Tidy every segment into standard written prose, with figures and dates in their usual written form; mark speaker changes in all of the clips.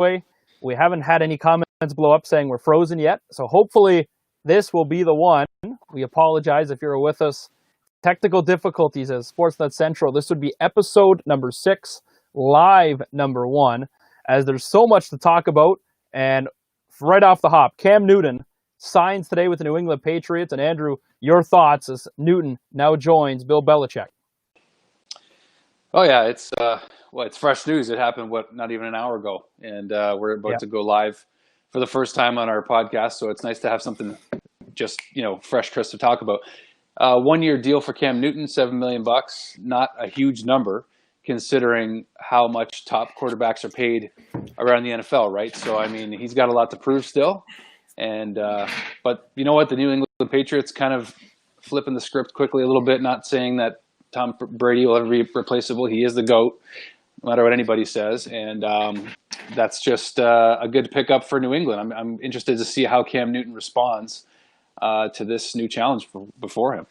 Speaker 1: way. We haven't had any comments blow up saying we're frozen yet. So hopefully this will be the one. We apologize if you're with us. Technical difficulties as Sportsnut Central. This would be episode number 6, live number 1, as there's so much to talk about. And right off the hop, Cam Newton signs today with the New England Patriots. And Andrew, your thoughts as Newton now joins Bill Belichick.
Speaker 2: Oh yeah, it's fresh news. It happened not even an hour ago, and we're about to go live for the first time on our podcast. So it's nice to have something just fresh, crisp to talk about. 1-year deal for Cam Newton, $7 million. Not a huge number considering how much top quarterbacks are paid around the NFL, right? So I mean, he's got a lot to prove still. And but you know what? The New England Patriots kind of flipping the script quickly a little bit, not saying that Tom Brady will ever be replaceable. He is the GOAT, no matter what anybody says. And that's just a good pickup for New England. I'm interested to see how Cam Newton responds to this new challenge before him.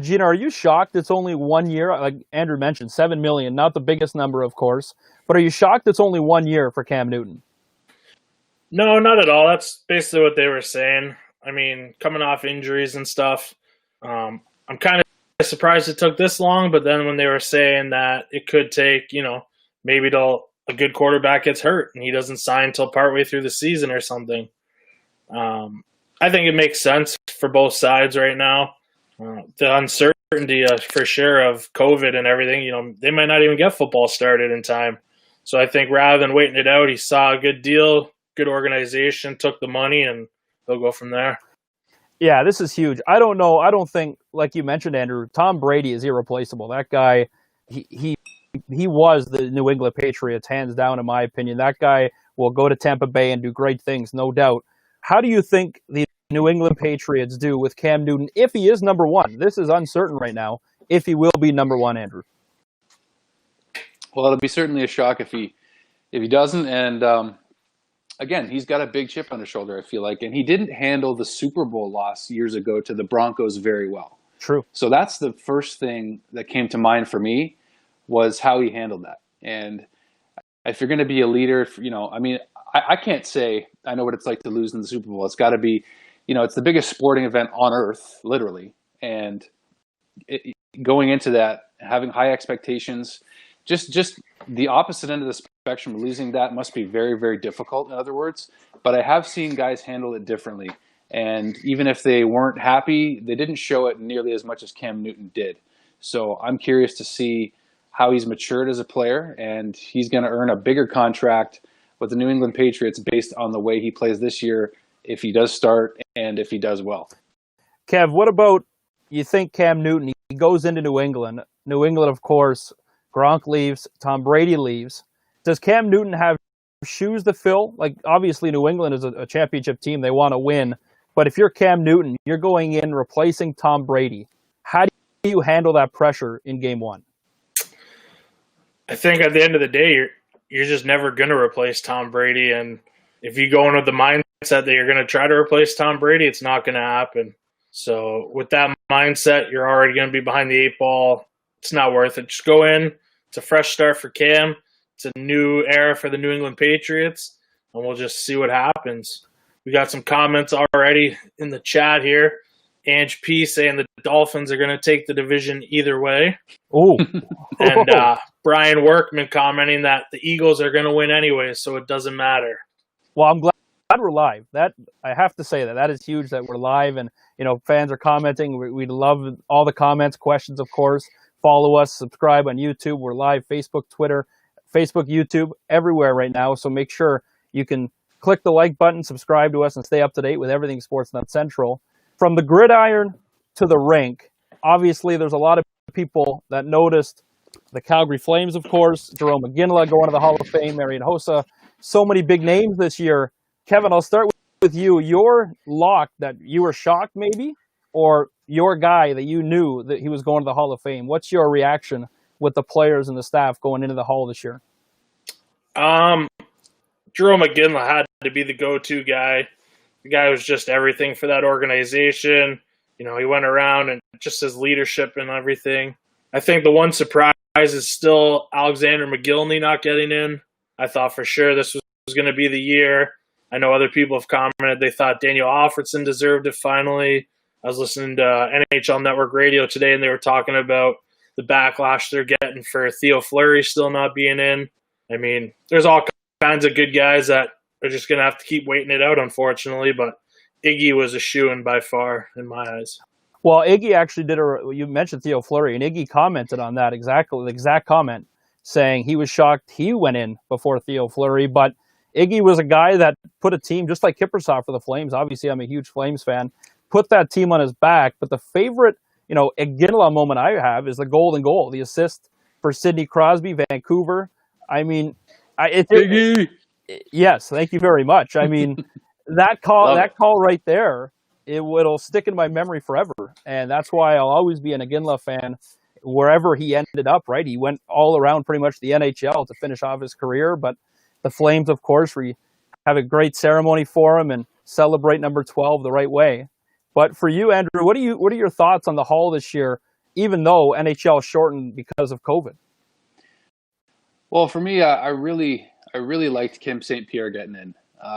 Speaker 1: Gina, are you shocked it's only 1 year? Like Andrew mentioned, $7 million, not the biggest number, of course. But are you shocked it's only 1 year for Cam Newton?
Speaker 3: No, not at all. That's basically what they were saying. I mean, coming off injuries and stuff, I'm kind of surprised it took this long. But then when they were saying that it could take, maybe till a good quarterback gets hurt and he doesn't sign until partway through the season or something. I think it makes sense for both sides right now. The uncertainty for sure of COVID and everything, they might not even get football started in time. So I think rather than waiting it out, he saw a good deal, good organization, took the money, and they'll go from there.
Speaker 1: Yeah, this is huge. I don't know. I don't think, like you mentioned, Andrew, Tom Brady is irreplaceable. That guy, he was the New England Patriots, hands down, in my opinion. That guy will go to Tampa Bay and do great things, no doubt. How do you think the New England Patriots do with Cam Newton if he is number one? This is uncertain right now, if he will be number one, Andrew.
Speaker 2: Well, it'll be certainly a shock if he doesn't. And again, he's got a big chip on his shoulder, I feel like. And he didn't handle the Super Bowl loss years ago to the Broncos very well. True. So that's the first thing that came to mind for me was how he handled that. And if you're going to be a leader, I can't say I know what it's like to lose in the Super Bowl. It's got to be, it's the biggest sporting event on earth, literally. And going into that, having high expectations, just the opposite end of the spectrum, losing that must be very, very difficult, in other words. But I have seen guys handle it differently. And even if they weren't happy, they didn't show it nearly as much as Cam Newton did. So I'm curious to see how he's matured as a player, and he's going to earn a bigger contract with the New England Patriots based on the way he plays this year, if he does start and if he does well.
Speaker 1: Kev, what about, you think Cam Newton, he goes into New England. New England, of course, Gronk leaves, Tom Brady leaves. Does Cam Newton have shoes to fill? Like, obviously, New England is a championship team. They want to win. But if you're Cam Newton, you're going in replacing Tom Brady. How do you handle that pressure in game one?
Speaker 3: I think at the end of the day, you're just never going to replace Tom Brady. And if you go in with the mindset that you're going to try to replace Tom Brady, it's not going to happen. So with that mindset, you're already going to be behind the 8 ball. It's not worth it. Just go in. It's a fresh start for Cam. It's a new era for the New England Patriots. And we'll just see what happens. We got some comments already in the chat here. Ange P saying the Dolphins are going to take the division either way.
Speaker 1: Oh,
Speaker 3: and Brian Workman commenting that the Eagles are going to win anyway, so it doesn't matter.
Speaker 1: Well, I'm glad we're live. That I have to say that is huge that we're live, and fans are commenting. We love all the comments, questions, of course. Follow us, subscribe on YouTube. We're live, Facebook, Twitter, YouTube, everywhere right now. So make sure you can click the like button, subscribe to us, and stay up to date with everything Sportsnut Central. From the gridiron to the rink, obviously there's a lot of people that noticed the Calgary Flames, of course, Jerome McGinley going to the Hall of Fame, Marian Hossa, so many big names this year. Kevin, I'll start with you. Your lock that you were shocked maybe, or your guy that you knew that he was going to the Hall of Fame? What's your reaction with the players and the staff going into the Hall this year?
Speaker 3: Jerome McGinley had to be the go-to guy. The guy was just everything for that organization. He went around and just his leadership and everything. I think the one surprise is still Alexander McGillney not getting in. I thought for sure this was was going to be the year. I know other people have commented they thought Daniel Alfredson deserved it finally. I was listening to NHL Network Radio today, and they were talking about the backlash they're getting for Theo Fleury still not being in. I mean, there's all kinds of good guys that are just going to have to keep waiting it out, unfortunately, but Iggy was a shoo-in by far in my eyes.
Speaker 1: Well, Iggy actually you mentioned Theo Fleury, and Iggy commented on that the exact comment, saying he was shocked he went in before Theo Fleury, but Iggy was a guy that put a team, just like Kiprusoff for the Flames. Obviously, I'm a huge Flames fan. Put that team on his back. But the favorite, Iginla moment I have is the golden goal, the assist for Sidney Crosby, Vancouver. I mean,
Speaker 2: Iggy.
Speaker 1: Yes, thank you very much. I mean, that call right there, it'll stick in my memory forever, and that's why I'll always be an Iginla fan wherever he ended up. Right, he went all around pretty much the NHL to finish off his career, but the Flames, of course, we have a great ceremony for him and celebrate number 12 the right way. But for you, Andrew, what are your thoughts on the Hall this year, even though NHL shortened because of COVID?
Speaker 2: Well, for me, I really liked Kim St. Pierre getting in.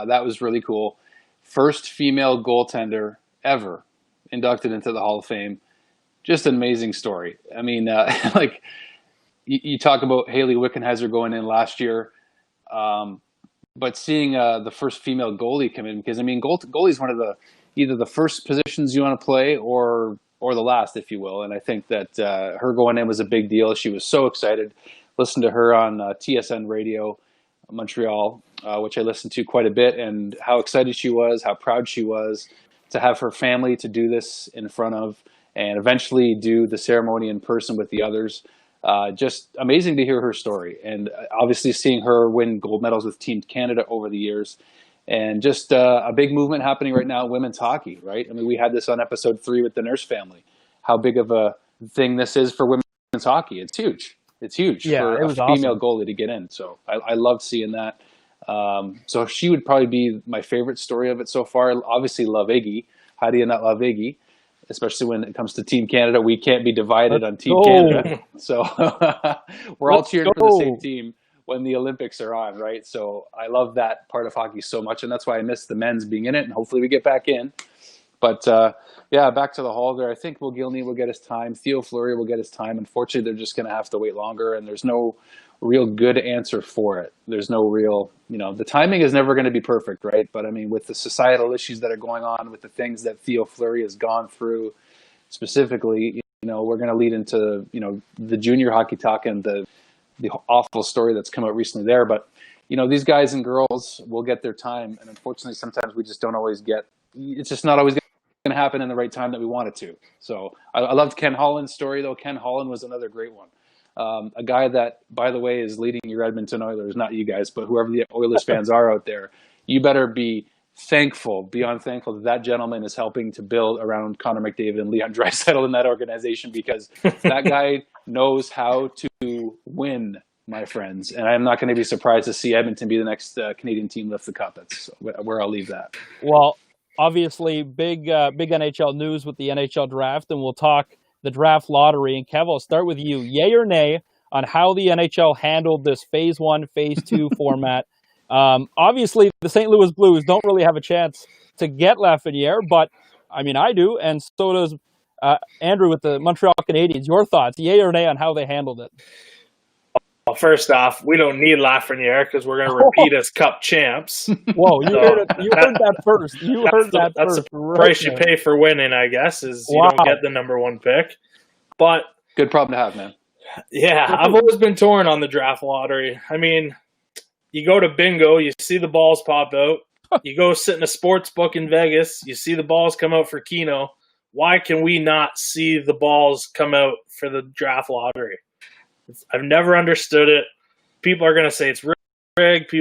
Speaker 2: That was really cool. First female goaltender ever inducted into the Hall of Fame. Just an amazing story. I mean, like you talk about Haley Wickenheiser going in last year. But seeing the first female goalie come in, because I mean, goalie is one of either the first positions you want to play or the last, if you will. And I think that her going in was a big deal. She was so excited. Listened to her on TSN Radio Montreal, which I listened to quite a bit, and how excited she was, how proud she was to have her family to do this in front of, and eventually do the ceremony in person with the others. Just amazing to hear her story, and obviously seeing her win gold medals with Team Canada over the years, and just a big movement happening right now in women's hockey, right? I mean, we had this on episode 3 with the Nurse family, how big of a thing this is for women's hockey. It's huge. It's huge for a female goalie to get in. So I loved seeing that. So she would probably be my favorite story of it so far. Obviously love Iggy. How do you not love Iggy? Especially when it comes to Team Canada. We can't be divided on Team Canada. So we're all cheering for the same team when the Olympics are on, right? So I love that part of hockey so much, and that's why I miss the men's being in it, and hopefully we get back in. But, back to the Hall there. I think Will Gilney will get his time. Theo Fleury will get his time. Unfortunately, they're just going to have to wait longer, and there's no real good answer for it. There's no real, the timing is never going to be perfect, right? But, I mean, with the societal issues that are going on, with the things that Theo Fleury has gone through specifically, we're going to lead into, the junior hockey talk and the awful story that's come out recently there. But, these guys and girls will get their time, and unfortunately, sometimes we just don't always it's just not always going to happen in the right time that we want it to. So I loved Ken Holland's story, though. Ken Holland was another great one. A guy that, by the way, is leading your Edmonton Oilers, not you guys, but whoever the Oilers fans are out there, you better be beyond thankful that gentleman is helping to build around Connor McDavid and Leon Draisaitl in that organization, because that guy knows how to win, my friends. And I'm not going to be surprised to see Edmonton be the next Canadian team lift the cup. That's where I'll leave that.
Speaker 1: Well, obviously, big NHL news with the NHL draft, and we'll talk the draft lottery. And Kev, I'll start with you. Yay or nay on how the NHL handled this Phase 1, Phase 2 format? Obviously, the St. Louis Blues don't really have a chance to get Lafreniere, but, I mean, I do, and so does Andrew with the Montreal Canadiens. Your thoughts, yay or nay on how they handled it?
Speaker 3: Well, first off, we don't need Lafreniere because we're going to repeat as Cup champs.
Speaker 1: Whoa, you heard that first.
Speaker 3: That's the price you pay for winning, I guess, is you don't get the number 1 pick. But
Speaker 2: good problem to have, man.
Speaker 3: Yeah, I've always been torn on the draft lottery. I mean, you go to bingo, you see the balls pop out. You go sit in a sports book in Vegas, you see the balls come out for Keno. Why can we not see the balls come out for the draft lottery? I've never understood it. People are going to say it's rigged.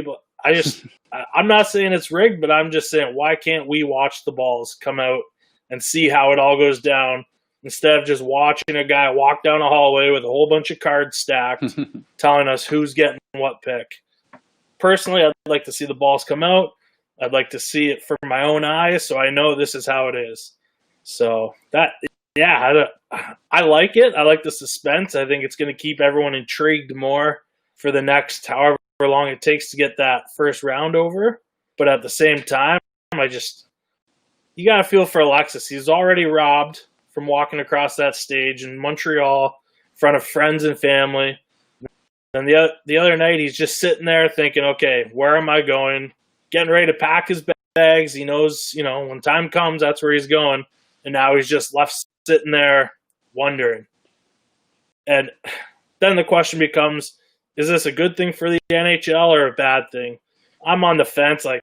Speaker 3: I'm not saying it's rigged, but I'm just saying, why can't we watch the balls come out and see how it all goes down instead of just watching a guy walk down a hallway with a whole bunch of cards stacked telling us who's getting what pick? Personally, I'd like to see the balls come out. I'd like to see it from my own eyes so I know this is how it is. So I like it. I like the suspense. I think it's going to keep everyone intrigued more for the next however long it takes to get that first round over. But at the same time, you got to feel for Alexis. He's already robbed from walking across that stage in Montreal in front of friends and family. And the other night, he's just sitting there thinking, okay, where am I going? Getting ready to pack his bags. He knows, when time comes, that's where he's going. And now he's just left sitting there wondering. And then the question becomes, is this a good thing for the NHL or a bad thing? I'm on the fence. Like,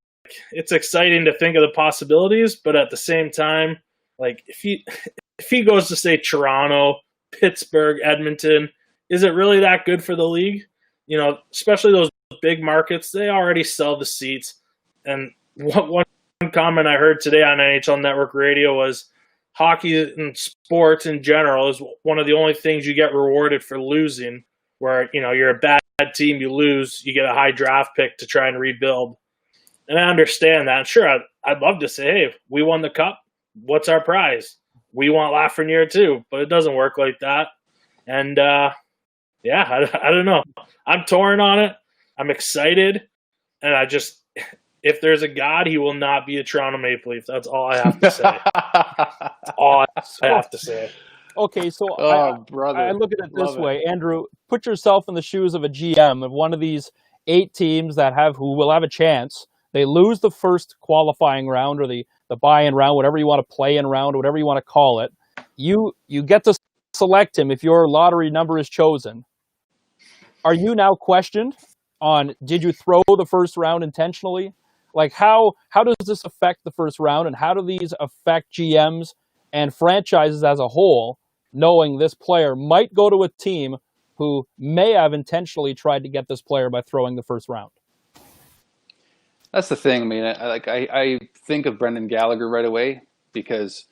Speaker 3: it's exciting to think of the possibilities, but at the same time, like, if he goes to, say, Toronto, Pittsburgh, Edmonton, is it really that good for the league? Especially those big markets, they already sell the seats. And one comment I heard today on NHL Network Radio was hockey and sports in general is one of the only things you get rewarded for losing, where, you're a bad team, you lose, you get a high draft pick to try and rebuild. And I understand that. Sure, I'd love to say, hey, we won the cup. What's our prize? We want Lafreniere too, but it doesn't work like that. And I don't know. I'm torn on it. I'm excited, and if there's a God, he will not be a Toronto Maple Leaf. That's all I have to say. That's all I have to say.
Speaker 1: Okay, so I look at it this way, Andrew. Put yourself in the shoes of a GM of one of these 8 teams who will have a chance. They lose the first qualifying round or the buy-in round, whatever you want to play in round, whatever you want to call it. You get to select him if your lottery number is chosen. Are you now questioned on, did you throw the first round intentionally? Like, how does this affect the first round, and how do these affect GMs and franchises as a whole, knowing this player might go to a team who may have intentionally tried to get this player by throwing the first round?
Speaker 2: That's the thing. I mean, I think of Brendan Gallagher right away because,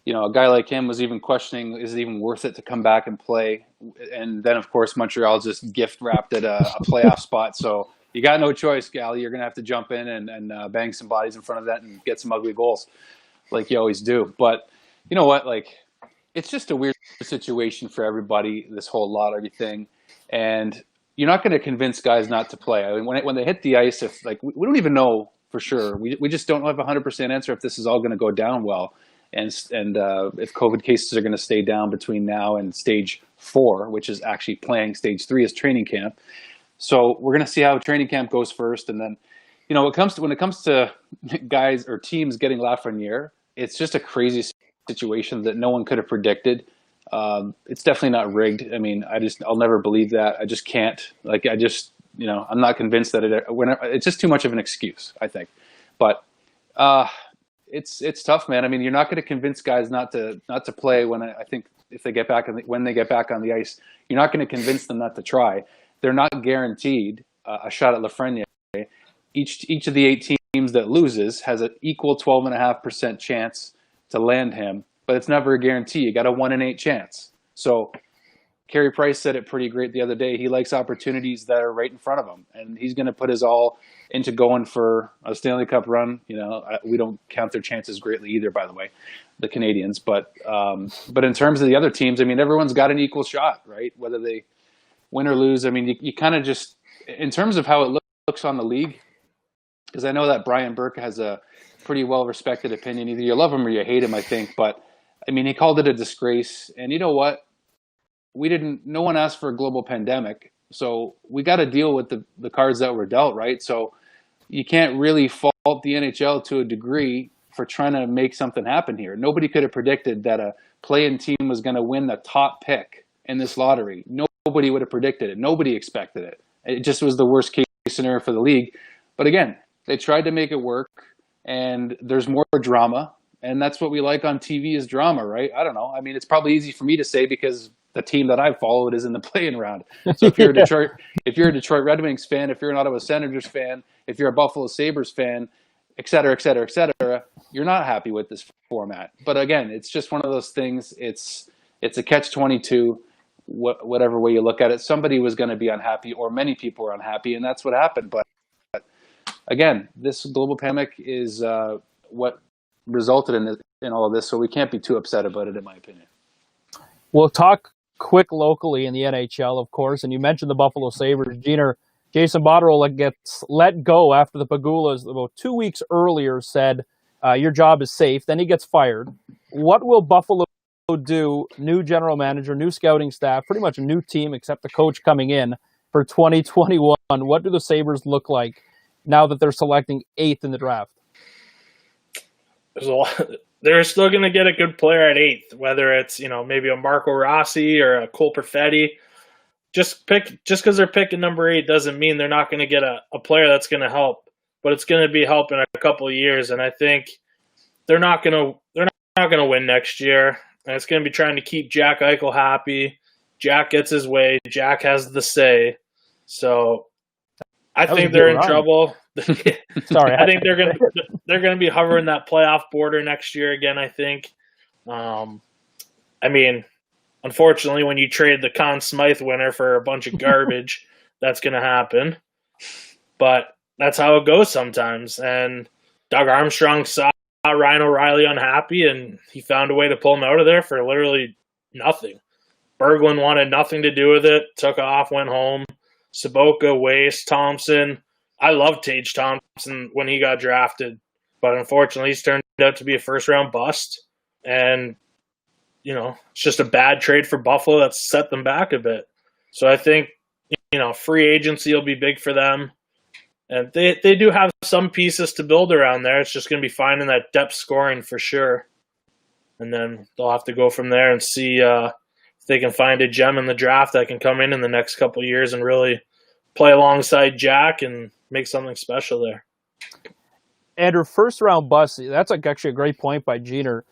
Speaker 2: a guy like him was even questioning, is it even worth it to come back and play? And then, of course, Montreal just gift wrapped at a playoff spot. So you got no choice, Gally. You're going to have to jump in and bang some bodies in front of that and get some ugly goals like you always do. But you know what? Like, it's just a weird situation for everybody, this whole lottery thing. And you're not going to convince guys not to play. I mean, when they hit the ice, we don't even know for sure. We just don't have a 100% answer if this is all going to go down well. And if COVID cases are going to stay down between now and stage 4, which is actually playing, stage 3 is training camp. So we're going to see how training camp goes first. And then, when it comes to guys or teams getting Lafreniere, it's just a crazy situation that no one could have predicted. It's definitely not rigged. I mean, I'll never believe that. I just can't. I'm not convinced that it's just too much of an excuse, I think. But it's tough, man. I mean, you're not going to convince guys not to play when I think if they get back when they get back on the ice, you're not going to convince them not to try. They're not guaranteed a shot at Lafreniere. Each of the 8 teams that loses has an equal 12.5% chance to land him, but it's never a guarantee. You got a 1 in 8 chance. So Carey Price said it pretty great the other day. He likes opportunities that are right in front of him, and he's going to put his all into going for a Stanley Cup run. We don't count their chances greatly either, by the way, the Canadians. But in terms of the other teams, I mean, everyone's got an equal shot, right? Whether they win or lose. I mean, you kind of just, in terms of how it looks on the league, because I know that Brian Burke has a pretty well-respected opinion. Either you love him or you hate him, I think. But, I mean, he called it a disgrace. And you know what? No one asked for a global pandemic. So we got to deal with the cards that were dealt, right? So you can't really fault the NHL to a degree for trying to make something happen here. Nobody could have predicted that a play-in team was going to win the top pick in this lottery. Nobody would have predicted it. Nobody expected it. It just was the worst case scenario for the league. But again, they tried to make it work, and there's more drama, and that's what we like on TV is drama, right? I don't know. I mean, it's probably easy for me to say because the team that I followed is in the play-in round. So if you're a Detroit Red Wings fan, if you're an Ottawa Senators fan, if you're a Buffalo Sabres fan, et cetera, et cetera, et cetera, you're not happy with this format. But again, it's just one of those things. It's a catch-22. Whatever way you look at it, somebody was going to be unhappy, or many people were unhappy, and that's what happened. But again, this global pandemic is what resulted in all of this, so we can't be too upset about it, in my opinion.
Speaker 1: We'll talk quick locally in the NHL, of course, and you mentioned the Buffalo Sabres. Jeter, Jason Botterill gets let go after the Pagulas about 2 weeks earlier said, your job is safe. Then he gets fired. What will Buffalo do? New general manager, new scouting staff, pretty much a new team except the coach coming in for 2021. What do the Sabres look like now that they're selecting 8th in the draft?
Speaker 3: There's a lot. They're still going to get a good player at 8th, whether it's, maybe a Marco Rossi or a Cole Perfetti. Just because they're picking number 8 doesn't mean they're not going to get a player that's going to help, but it's going to be help in a couple of years. And I think they're not going to win next year. And it's going to be trying to keep Jack Eichel happy. Jack gets his way. Jack has the say. So I think they're in trouble.
Speaker 1: Sorry,
Speaker 3: I think they're gonna be hovering that playoff border next year again. I think. Unfortunately, when you trade the Conn Smythe winner for a bunch of garbage, that's gonna happen. But that's how it goes sometimes. And Doug Armstrong saw Ryan O'Reilly unhappy, and he found a way to pull him out of there for literally nothing. Berglund wanted nothing to do with it. Took off, went home. Saboka, Waste, Thompson. I loved Tage Thompson when he got drafted, but unfortunately he's turned out to be a first-round bust. And, it's just a bad trade for Buffalo that's set them back a bit. So I think, free agency will be big for them. And they do have some pieces to build around there. It's just going to be finding that depth scoring for sure. And then they'll have to go from there and see if they can find a gem in the draft that can come in the next couple of years and really play alongside Jack and make something special there.
Speaker 1: Andrew, first-round bust, that's actually a great point by Jeter.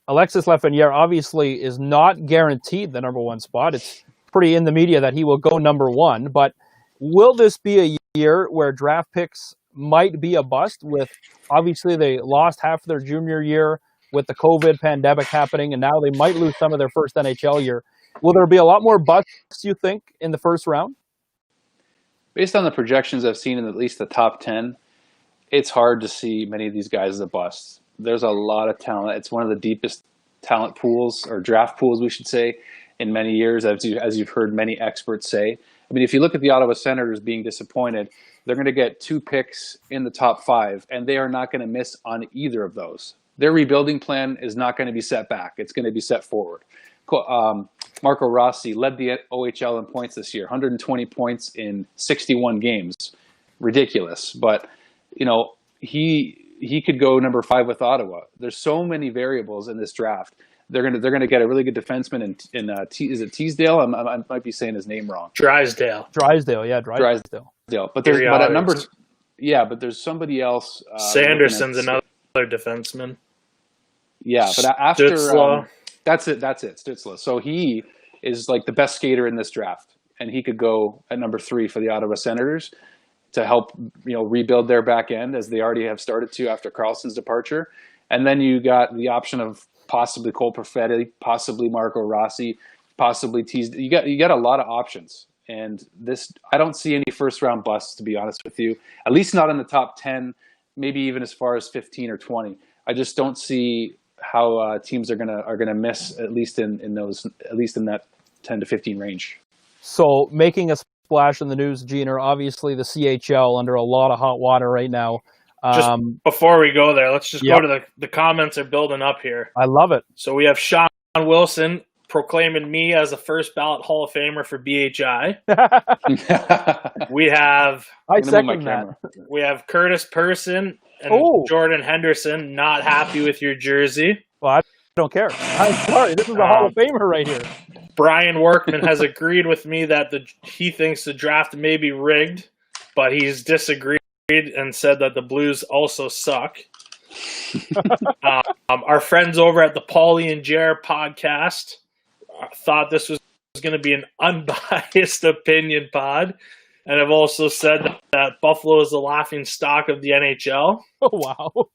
Speaker 1: Alexis Lafreniere obviously is not guaranteed the number 1 spot. It's pretty in the media that he will go number 1. But will this be a year where draft picks might be a bust with, obviously, they lost half of their junior year with the COVID pandemic happening, and now they might lose some of their first NHL year. Will there be a lot more busts, you think, in the first round?
Speaker 2: Based on the projections I've seen in at least the top 10, it's hard to see many of these guys as a bust. There's a lot of talent. It's one of the deepest talent pools, or draft pools, we should say, in many years, as you've heard many experts say. I mean, if you look at the Ottawa Senators being disappointed, they're going to get 2 picks in the top 5, and they are not going to miss on either of those. Their rebuilding plan is not going to be set back. It's going to be set forward. Marco Rossi led the OHL in points this year, 120 points in 61 games. Ridiculous. But, he could go number 5 with Ottawa. There's so many variables in this draft. They're gonna get a really good defenseman in is it Teasdale? I might be saying his name wrong.
Speaker 3: Drysdale.
Speaker 1: Drysdale.
Speaker 2: But at number, but there's somebody else.
Speaker 3: Sanderson's another defenseman.
Speaker 2: Yeah, but after
Speaker 3: Stützle.
Speaker 2: That's it. Stützle. So he is like the best skater in this draft, and he could go at number 3 for the Ottawa Senators to help rebuild their back end, as they already have started to after Carlson's departure. And then you got the option of possibly Cole Perfetti, possibly Marco Rossi, possibly Teasdale. You got a lot of options, and this I don't see any first round busts, to be honest with you. At least not in the top 10, maybe even as far as 15 or 20. I just don't see how teams are gonna miss at least in that 10 to 15 range.
Speaker 1: So making a splash in the news, Gene, obviously the CHL under a lot of hot water right now.
Speaker 3: Just before we go there, let's just go to the comments are building up here.
Speaker 1: I love it.
Speaker 3: So we have Sean Wilson proclaiming me as a first ballot Hall of Famer for BHI. We have
Speaker 1: I second that.
Speaker 3: We have Curtis Person and Jordan Henderson not happy with your jersey.
Speaker 1: Well, I don't care. I'm sorry. This is a Hall of Famer right here.
Speaker 3: Brian Workman has agreed with me that he thinks the draft may be rigged, but he's disagreed and said that the Blues also suck. Our friends over at the Paulie and Jer podcast thought this was going to be an unbiased opinion pod, and have also said that Buffalo is the laughing stock of the NHL.
Speaker 1: Oh, wow.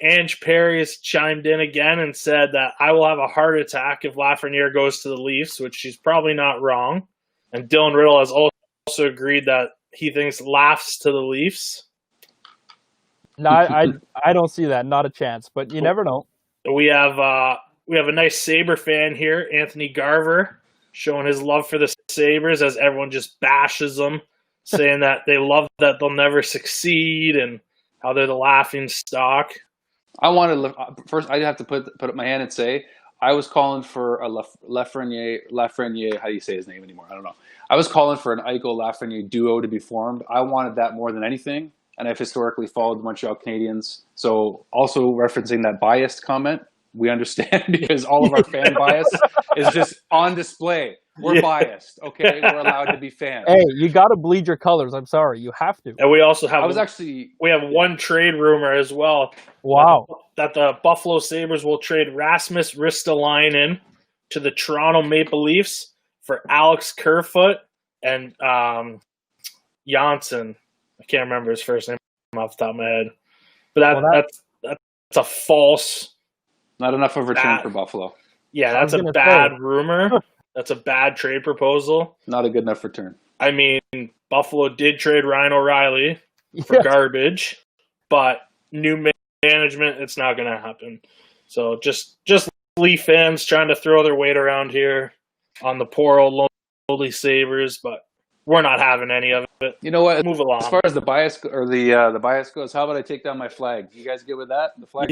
Speaker 3: Ange Perry has chimed in again and said that I will have a heart attack if Lafreniere goes to the Leafs, which she's probably not wrong. And Dylan Riddle has also agreed that he thinks Laughs to the Leafs.
Speaker 1: No, I don't see that. Not a chance, but you never know.
Speaker 3: We have a nice Sabre fan here, Anthony Garver, showing his love for the Sabres as everyone just bashes them saying that they love that they'll never succeed and how they're the laughing stock.
Speaker 2: I wanted first. I have to put up my hand and say I was calling for a Lafreniere. How do you say his name anymore? I don't know. I was calling for an Eichel Lafreniere duo to be formed. I wanted that more than anything, and I've historically followed the Montreal Canadiens. So also referencing that biased comment, we understand because all of our fan bias is just on display. We're biased, okay? We're allowed to be fans.
Speaker 1: Hey, you got to bleed your colors. I'm sorry, you have to.
Speaker 3: And we also have we have
Speaker 2: yeah.
Speaker 3: one trade rumor as well.
Speaker 1: Wow.
Speaker 3: That the Buffalo Sabres will trade Rasmus Ristolainen to the Toronto Maple Leafs for Alex Kerfoot and Janssen. I can't remember his first name off the top of my head. But that's a false.
Speaker 2: Not enough of a return for Buffalo.
Speaker 3: Yeah, that's a bad rumor. That's a bad trade proposal.
Speaker 2: Not a good enough return.
Speaker 3: I mean, Buffalo did trade Ryan O'Reilly for garbage, but new management, it's not going to happen. So just Leaf fans trying to throw their weight around here on the poor old lowly Sabres, but we're not having any of it.
Speaker 2: You know what?
Speaker 3: Move along.
Speaker 2: As far as the bias or the bias goes, how about I take down my flag? You guys good with that? The flag.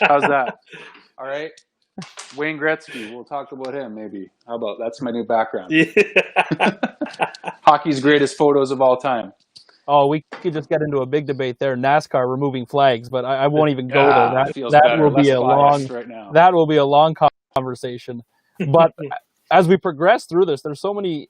Speaker 2: How's that? All right. Wayne Gretzky. We'll talk about him maybe. How about that's my new background?
Speaker 3: Yeah.
Speaker 2: Hockey's greatest photos of all time.
Speaker 1: Oh, we could just get into a big debate there. NASCAR removing flags, but I won't even go there. That will be a long.
Speaker 2: Right now.
Speaker 1: That will be a long conversation. But as we progress through this, there's so many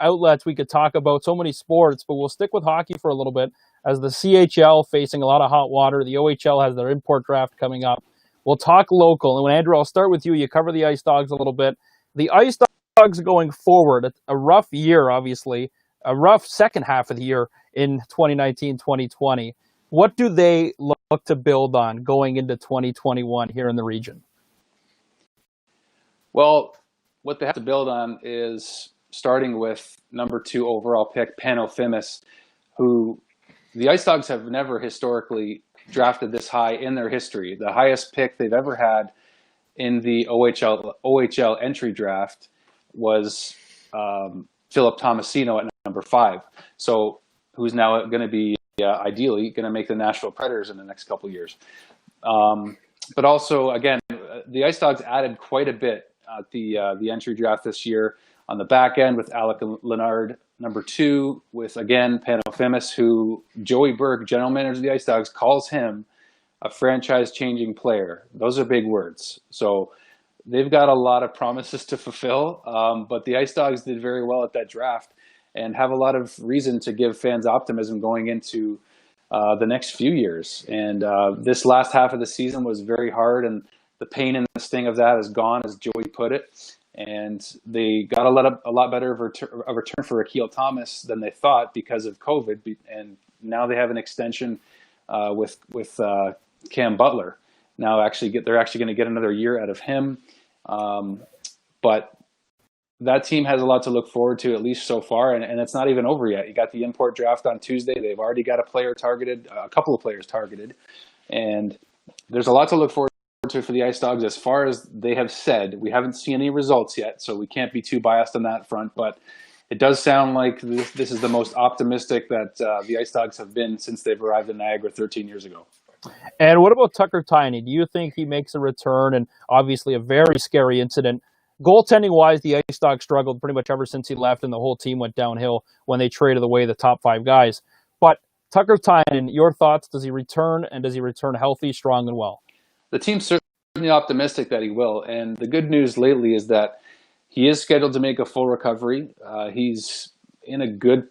Speaker 1: outlets we could talk about, so many sports. But we'll stick with hockey for a little bit, as the CHL facing a lot of hot water. The OHL has their import draft coming up. We'll talk local. And Andrew, I'll start with you. You cover the Ice Dogs a little bit. The Ice Dogs going forward, a rough year, obviously, a rough second half of the year in 2019-2020. What do they look to build on going into 2021 here in the region?
Speaker 2: Well, what they have to build on is starting with number 2 overall pick, Pano Fimis, who the Ice Dogs have never historically drafted this high in their history. The highest pick they've ever had in the OHL entry draft was Philip Tomasino at number 5. So who's now going to be ideally going to make the Nashville Predators in the next couple of years. But also, again, the Ice Dogs added quite a bit at the entry draft this year on the back end with Alec Leonard, number 2, with, again, Pano Fimis, who Joey Berg, general manager of the Ice Dogs, calls him a franchise-changing player. Those are big words. So they've got a lot of promises to fulfill, but the Ice Dogs did very well at that draft and have a lot of reason to give fans optimism going into the next few years. And this last half of the season was very hard, and the pain and the sting of that is gone, as Joey put it. And they got a lot better of a return for Akil Thomas than they thought because of COVID. And now they have an extension with Cam Butler. Now they're actually going to get another year out of him. But that team has a lot to look forward to, at least so far, and it's not even over yet. You got the import draft on Tuesday. They've already got a couple of players targeted, and there's a lot to look forward to for the Ice Dogs. As far as they have said, we haven't seen any results yet, so we can't be too biased on that front, but it does sound like this is the most optimistic that the Ice Dogs have been since they've arrived in Niagara 13 years ago.
Speaker 1: And what about Tucker Tiny? Do you think he makes a return? And obviously a very scary incident. Goaltending-wise, the Ice Dogs struggled pretty much ever since he left, and the whole team went downhill when they traded away the top 5 guys. But Tucker Tynan, your thoughts? Does he return, and does he return healthy, strong, and well?
Speaker 2: The team's certainly optimistic that he will, and the good news lately is that he is scheduled to make a full recovery. He's in a good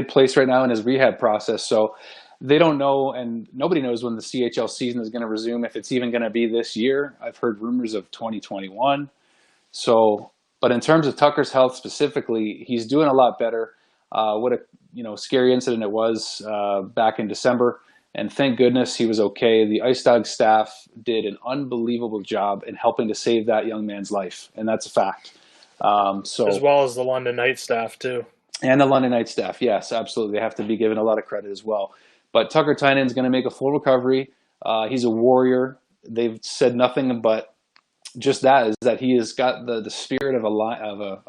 Speaker 2: place right now in his rehab process, so they don't know, and nobody knows when the CHL season is going to resume, if it's even going to be this year. I've heard rumors of 2021. So, but in terms of Tucker's health specifically, he's doing a lot better. What a scary incident it was back in December, and thank goodness he was okay. The Ice Dogs staff did an unbelievable job in helping to save that young man's life, and that's a fact.
Speaker 3: As well as the London Knights staff too.
Speaker 2: And the London Knights staff, yes, absolutely. They have to be given a lot of credit as well. But Tucker Tynan is going to make a full recovery. He's a warrior. They've said nothing but just that, is that he has got the spirit of a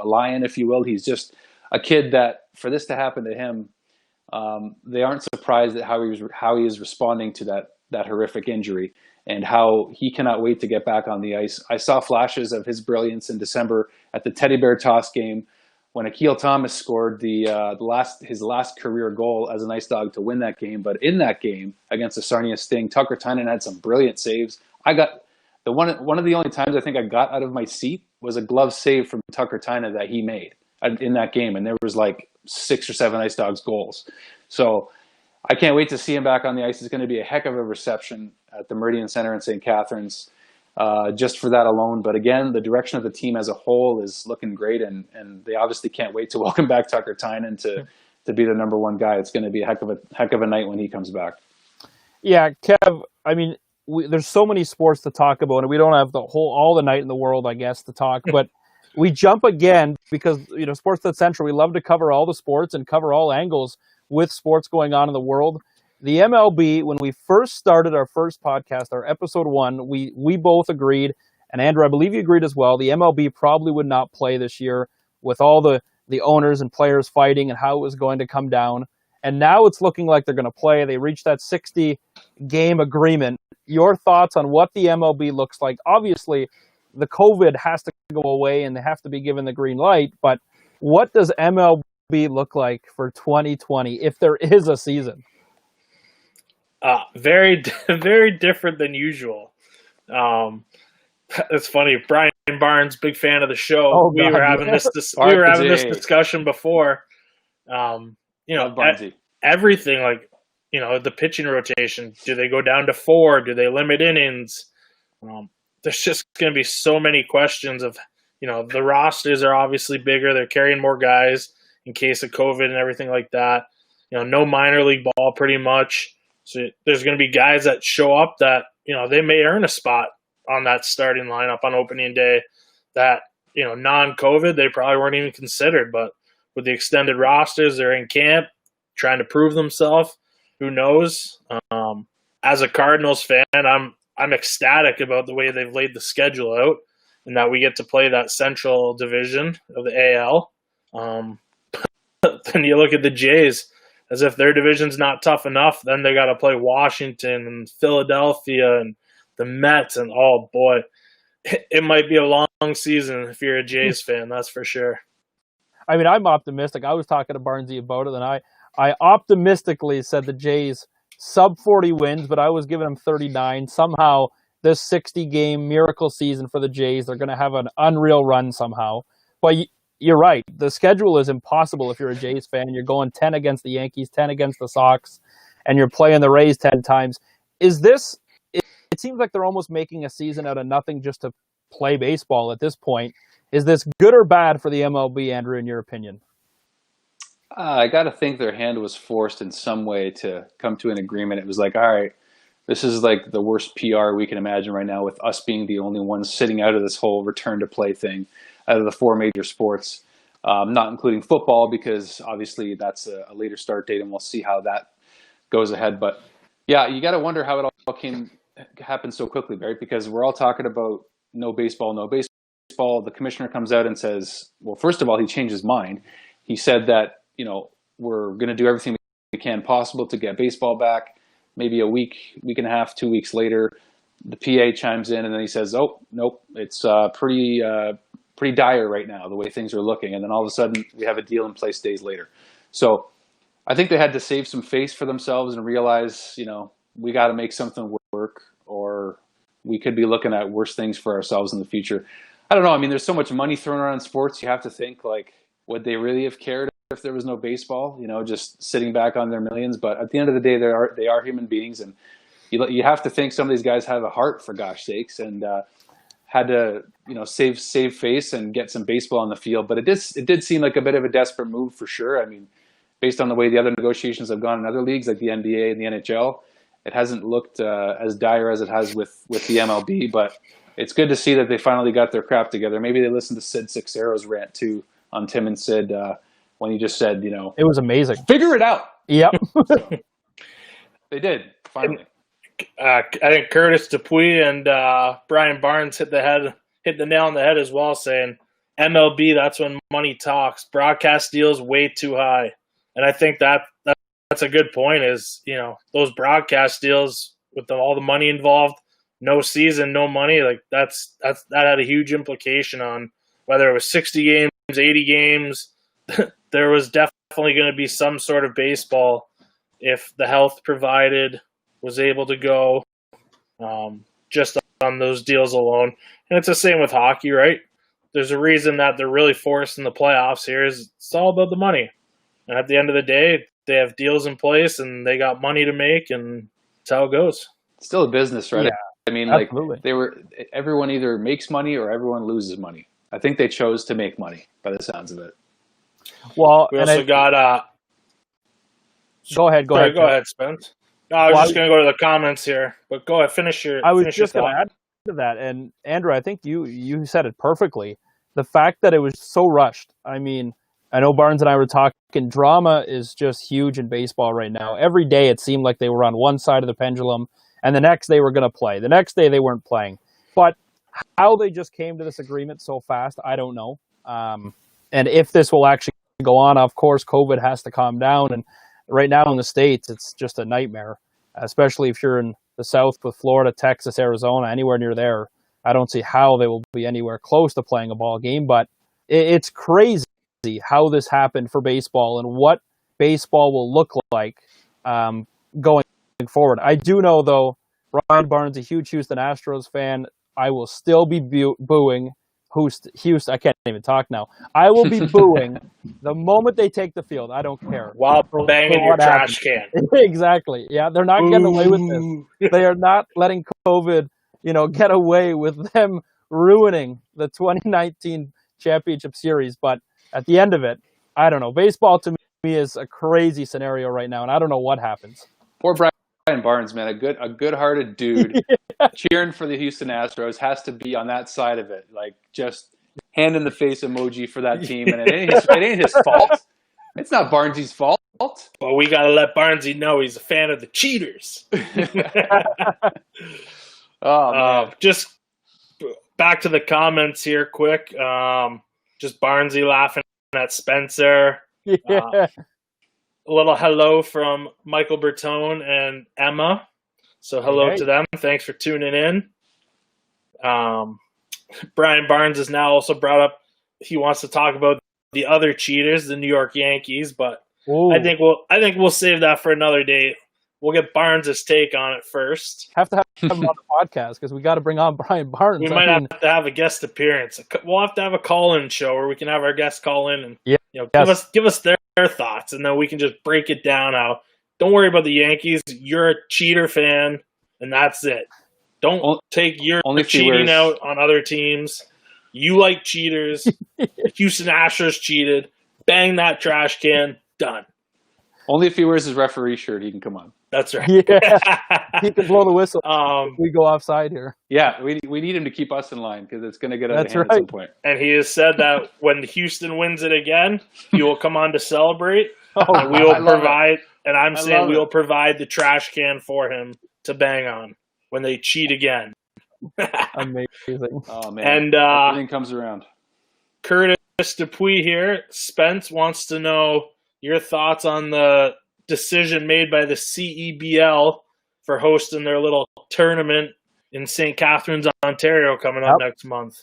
Speaker 2: lion, if you will. He's just a kid that for this to happen to him, they aren't surprised at how he is responding to that horrific injury and how he cannot wait to get back on the ice. I saw flashes of his brilliance in December at the Teddy Bear Toss game when Akil Thomas scored his last career goal as an Ice Dog to win that game. But in that game against the Sarnia Sting, Tucker Tynan had some brilliant saves. I got one of the only times I think I got out of my seat was a glove save from Tucker Tynan that he made in that game, and there was like 6 or 7 Ice Dogs goals. So I can't wait to see him back on the ice. It's going to be a heck of a reception at the Meridian Center in St. Catharines, just for that alone. But again, the direction of the team as a whole is looking great, and they obviously can't wait to welcome back Tucker Tynan to be the number one guy. It's going to be a heck of a night when he comes back. Yeah,
Speaker 1: Kev, I mean, there's so many sports to talk about, and we don't have all the night in the world, I guess, to talk. But we jump again because, Sportsnut Central, we love to cover all the sports and cover all angles with sports going on in the world. The MLB, when we first started our first podcast, our episode 1, we both agreed, and Andrew, I believe you agreed as well, the MLB probably would not play this year with all the owners and players fighting and how it was going to come down. And now it's looking like they're going to play. They reached that 60-game agreement. Your thoughts on what the MLB looks like? Obviously, the COVID has to go away and they have to be given the green light, but what does MLB look like for 2020 if there is a season?
Speaker 3: Very, very different than usual. It's funny. Brian Barnes, big fan of the show.
Speaker 1: Oh,
Speaker 3: we were having this discussion before. Everything like, the pitching rotation. Do they go down to 4? Do they limit innings? There's just going to be so many questions of, the rosters are obviously bigger. They're carrying more guys in case of COVID and everything like that. No minor league ball pretty much. So there's going to be guys that show up that, they may earn a spot on that starting lineup on opening day that, non-COVID, they probably weren't even considered. But with the extended rosters, they're in camp trying to prove themselves. Who knows? As a Cardinals fan, I'm ecstatic about the way they've laid the schedule out and that we get to play that Central Division of the AL. Then you look at the Jays, as if their division's not tough enough. Then they got to play Washington and Philadelphia and the Mets. And, oh, boy, it might be a long season if you're a Jays fan, that's for sure.
Speaker 1: I mean, I'm optimistic. I was talking to Barnesy about it, and I optimistically said the Jays sub 40 wins, but I was giving them 39. Somehow, this 60-game miracle season for the Jays, they're going to have an unreal run somehow. But you're right. The schedule is impossible if you're a Jays fan. You're going 10 against the Yankees, 10 against the Sox, and you're playing the Rays 10 times. It seems like they're almost making a season out of nothing just to play baseball at this point. Is this good or bad for the MLB, Andrew, in your opinion?
Speaker 2: I got to think their hand was forced in some way to come to an agreement. It was like, all right, this is like the worst PR we can imagine right now with us being the only ones sitting out of this whole return to play thing out of the 4 major sports, not including football because obviously that's a later start date and we'll see how that goes ahead. But yeah, you got to wonder how it all happened so quickly, right? Because we're all talking about no baseball. The commissioner comes out and says, well, first of all, he changed his mind. He said that, we're going to do everything we can possible to get baseball back. Maybe a week and a half, 2 weeks later, the PA chimes in and then he says, oh, nope, it's pretty dire right now, the way things are looking. And then all of a sudden we have a deal in place days later. So I think they had to save some face for themselves and realize, we got to make something work or we could be looking at worse things for ourselves in the future. I don't know. I mean, there's so much money thrown around in sports. You have to think, like, would they really have cared if there was no baseball, just sitting back on their millions? But at the end of the day, they are human beings. And you have to think some of these guys have a heart, for gosh sakes, and had to, save face and get some baseball on the field. But it did seem like a bit of a desperate move for sure. I mean, based on the way the other negotiations have gone in other leagues like the NBA and the NHL, it hasn't looked as dire as it has with the MLB. But it's good to see that they finally got their crap together. Maybe they listened to Sid Six Arrows rant too on Tim and Sid when he just said,
Speaker 1: it was amazing.
Speaker 2: Figure it out.
Speaker 1: Yep.
Speaker 2: They did finally.
Speaker 3: I think Curtis Dupuis and Brian Barnes hit the nail on the head as well, saying MLB, that's when money talks. Broadcast deals way too high. And I think that's a good point is, those broadcast deals with all the money involved, no season, no money, like that had a huge implication on whether it was 60 games, 80 games. There was definitely going to be some sort of baseball if the health provided was able to go just on those deals alone. And it's the same with hockey, right? There's a reason that they're really forced in the playoffs here is it's all about the money. And at the end of the day, they have deals in place and they got money to make, and that's how it goes.
Speaker 2: It's still a business, right?
Speaker 1: Yeah,
Speaker 2: I mean,
Speaker 1: absolutely.
Speaker 2: Everyone either makes money or everyone loses money. I think they chose to make money by the sounds of it.
Speaker 1: Well,
Speaker 3: we also got
Speaker 1: Go ahead,
Speaker 3: Spence. No, I was just going to go to the comments here, but go ahead, finish your.
Speaker 1: I was just going to add to that, and Andrew, I think you said it perfectly. The fact that it was so rushed. I mean, I know Barnes and I were talking. Drama is just huge in baseball right now. Every day it seemed like they were on one side of the pendulum, and the next they were going to play. The next day they weren't playing. But how they just came to this agreement so fast, I don't know. And if this will actually go on, of course, COVID has to calm down. And right now in the States, it's just a nightmare, especially if you're in the South with Florida, Texas, Arizona, anywhere near there. I don't see how they will be anywhere close to playing a ball game, but it's crazy how this happened for baseball and what baseball will look like going forward. I do know, though, Ryan Barnes, a huge Houston Astros fan, I will still be booing Houston. I can't even talk now. I will be booing the moment they take the field. I don't care.
Speaker 3: While banging your trash can.
Speaker 1: Exactly. Yeah, they're not getting away with this. They are not letting COVID, get away with them ruining the 2019 championship series. But at the end of it, I don't know. Baseball to me is a crazy scenario right now, and I don't know what happens.
Speaker 2: Poor Brian Barnes, man, a good-hearted dude cheering for the Houston Astros has to be on that side of it, like just hand in the face emoji for that team, and it ain't his fault. It's not Barnesy's fault.
Speaker 3: But we gotta let Barnesy know he's a fan of the cheaters.
Speaker 2: Oh man.
Speaker 3: Just back to the comments here, quick. Just Barnesy laughing at Spencer.
Speaker 1: Yeah.
Speaker 3: A little hello from Michael Bertone and Emma. So hello to them. Thanks for tuning in. Brian Barnes has now also brought up he wants to talk about the other cheaters, the New York Yankees, but I think we'll save that for another day. We'll get Barnes' take on it first.
Speaker 1: Have to have him on the podcast because we got to bring on Brian Barnes.
Speaker 3: We might have to have a guest appearance. We'll have to have a call-in show where we can have our guests call in and give us their thoughts, and then we can just break it down. How don't worry about the Yankees. You're a cheater fan, and that's it. Don't take your cheating out on other teams. You like cheaters. Houston Astros cheated. Bang that trash can. Done.
Speaker 2: Only if he wears his referee shirt, he can come on.
Speaker 3: That's right.
Speaker 1: Yeah, he can blow the whistle if we go offside here.
Speaker 2: Yeah, we need him to keep us in line because it's going to get out of hand at some point.
Speaker 3: And he has said that when Houston wins it again, he will come on to celebrate. And we will provide. And I'm saying we will provide the trash can for him to bang on when they cheat again.
Speaker 1: Amazing.
Speaker 2: Oh man!
Speaker 3: And
Speaker 2: everything comes around.
Speaker 3: Curtis Dupuis here. Spence wants to know your thoughts on the decision made by the CEBL for hosting their little tournament in St. Catharines, Ontario, coming up next month.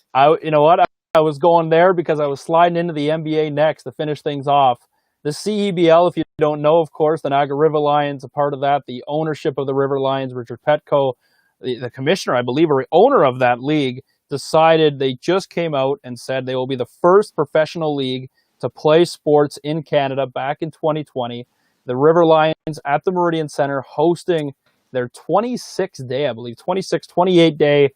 Speaker 1: You know what? I was going there because I was sliding into the NBA next to finish things off. The CEBL, if you don't know, of course, the Niagara River Lions, a part of that, the ownership of the River Lions, Richard Petco, the commissioner, I believe, or owner of that league, decided they just came out and said they will be the first professional league to play sports in Canada back in 2020. The River Lions at the Meridian Center hosting their 26-day, I believe, 28-day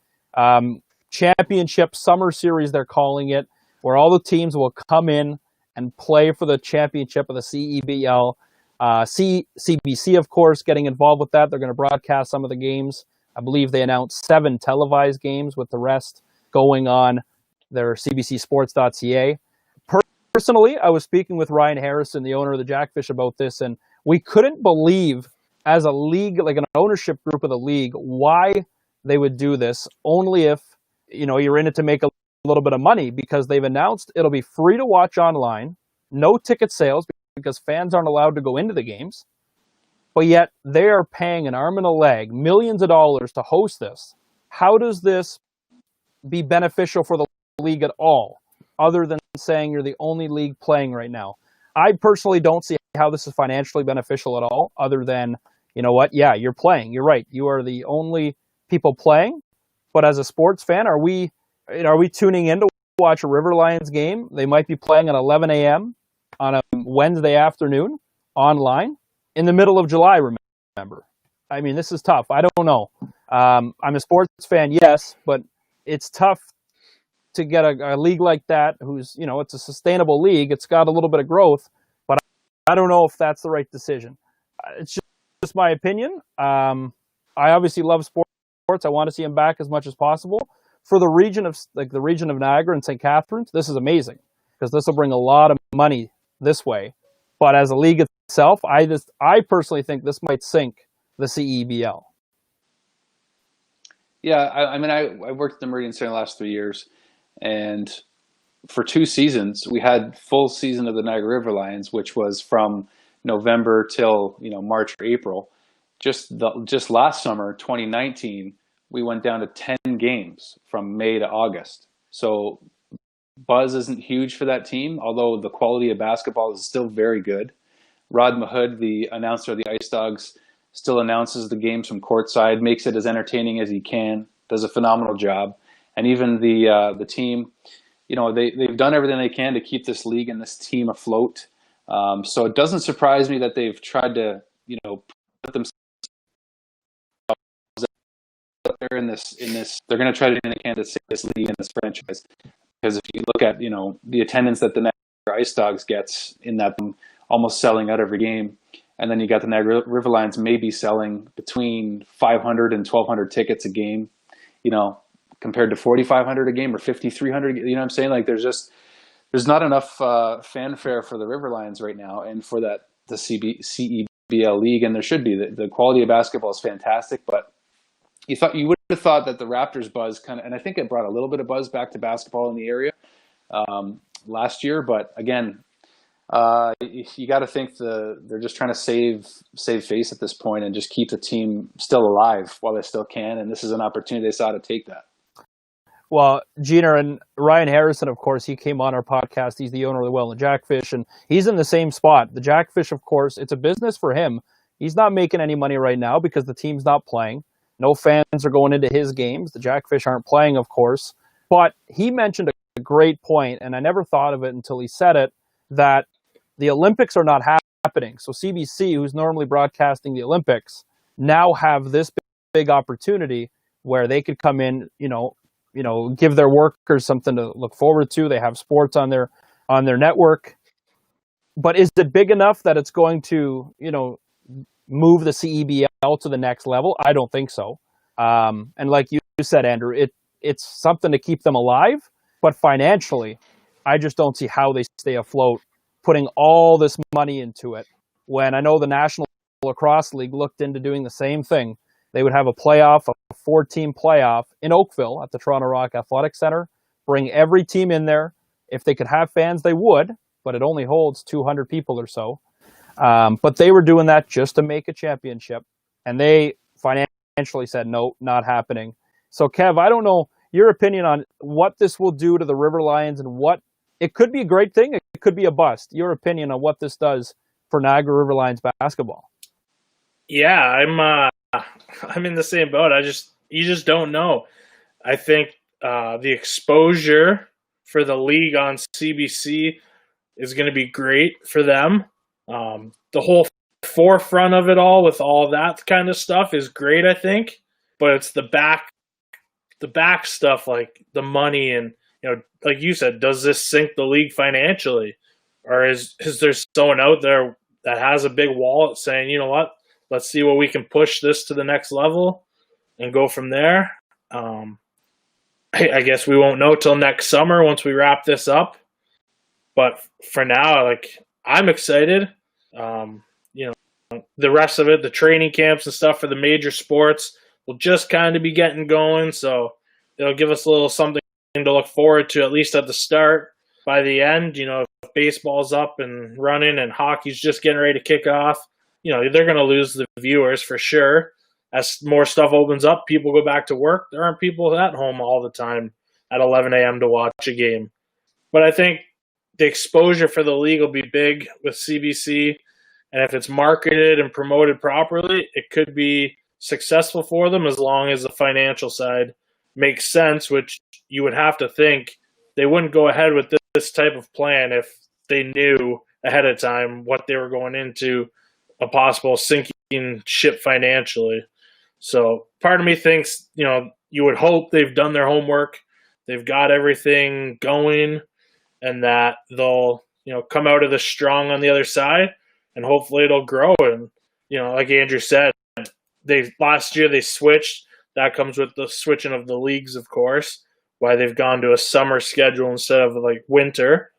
Speaker 1: championship summer series, they're calling it, where all the teams will come in and play for the championship of the CEBL. CBC, of course, getting involved with that. They're going to broadcast some of the games. I believe they announced 7 televised games with the rest going on their cbcsports.ca. Personally, I was speaking with Ryan Harrison, the owner of the Jackfish, about this, and we couldn't believe as a league, like an ownership group of the league, why they would do this, only if, you're in it to make a little bit of money because they've announced it'll be free to watch online, no ticket sales because fans aren't allowed to go into the games, but yet they are paying an arm and a leg, millions of dollars to host this. How does this be beneficial for the league at all, other than saying you're the only league playing right now? I personally don't see how this is financially beneficial at all, other than, you know what, yeah, you're playing. You're right. You are the only people playing. But as a sports fan, are we tuning in to watch a River Lions game? They might be playing at 11 a.m. on a Wednesday afternoon online in the middle of July, remember. I mean, this is tough. I don't know. I'm a sports fan, yes, but it's tough to get a league like that who's, it's a sustainable league. It's got a little bit of growth, but I don't know if that's the right decision. It's just my opinion. I obviously love sports. I want to see them back as much as possible. For the region of Niagara and St. Catharines, this is amazing because this will bring a lot of money this way. But as a league itself, I personally think this might sink the CEBL.
Speaker 2: Yeah, I worked at the Meridian Center the last 3 years, and for 2 seasons, we had full season of the Niagara River Lions, which was from November till March or April. Just last summer, 2019, we went down to 10 games from May to August. So buzz isn't huge for that team, although the quality of basketball is still very good. Rod Mahood, the announcer of the Ice Dogs, still announces the games from courtside, makes it as entertaining as he can, does a phenomenal job. And even the team, they've done everything they can to keep this league and this team afloat. So it doesn't surprise me that they've tried to, put themselves up there in this. They're going to try to do anything they can to save this league and this franchise. Because if you look at, the attendance that the Niagara Ice Dogs gets in that, almost selling out every game. And then you got the Niagara River Lions maybe selling between 500 and 1,200 tickets a game, compared to 4,500 a game or 5,300. You know what I'm saying? Like there's not enough fanfare for the River Lions right now, and for the CEBL league, and there should be. The quality of basketball is fantastic, but you would have thought that the Raptors buzz and I think it brought a little bit of buzz back to basketball in the area last year. But again, you got to think they're just trying to save face at this point and just keep the team still alive while they still can. And this is an opportunity they saw to take that.
Speaker 1: Well, Gina and Ryan Harrison, of course, he came on our podcast. He's the owner of the Well and Jackfish, and he's in the same spot. The Jackfish, of course, it's a business for him. He's not making any money right now because the team's not playing. No fans are going into his games. The Jackfish aren't playing, of course. But he mentioned a great point, and I never thought of it until he said it, that the Olympics are not happening. So CBC, who's normally broadcasting the Olympics, now have this big opportunity where they could come in, give their workers something to look forward to. They have sports on their network. But is it big enough that it's going to, move the CEBL to the next level? I don't think so. And like you said, Andrew, it's something to keep them alive, but financially, I just don't see how they stay afloat putting all this money into it, when I know the National Lacrosse League looked into doing the same thing. They would have a 4-team playoff in Oakville at the Toronto Rock Athletic Center, bring every team in there. If they could have fans, they would, but it only holds 200 people or so. But they were doing that just to make a championship, and they financially said, no, not happening. So, Kev, I don't know your opinion on what this will do to the River Lions, and what it could be a great thing. It could be a bust. Your opinion on what this does for Niagara River Lions basketball?
Speaker 3: Yeah, I'm in the same boat. You just don't know. I think the exposure for the league on CBC is going to be great for them. The whole forefront of it all, with all that kind of stuff, is great, I think. But it's the back stuff, like the money, and like you said, does this sink the league financially, or is there someone out there that has a big wallet saying, you know what, let's see what we can push this to the next level and go from there? I guess we won't know till next summer once we wrap this up. But for now, I'm excited. The rest of it, the training camps and stuff for the major sports will just kind of be getting going. So it'll give us a little something to look forward to, at least at the start. By the end, if baseball's up and running and hockey's just getting ready to kick off, they're going to lose the viewers for sure. As more stuff opens up, people go back to work. There aren't people at home all the time at 11 a.m. to watch a game. But I think the exposure for the league will be big with CBC. And if it's marketed and promoted properly, it could be successful for them as long as the financial side makes sense, which you would have to think they wouldn't go ahead with this type of plan if they knew ahead of time what they were going into, a possible sinking ship financially. So part of me thinks, you would hope they've done their homework, they've got everything going, and that they'll, come out of this strong on the other side, and hopefully it'll grow. And, like Andrew said, last year they switched. That comes with the switching of the leagues, of course, why they've gone to a summer schedule instead of like winter.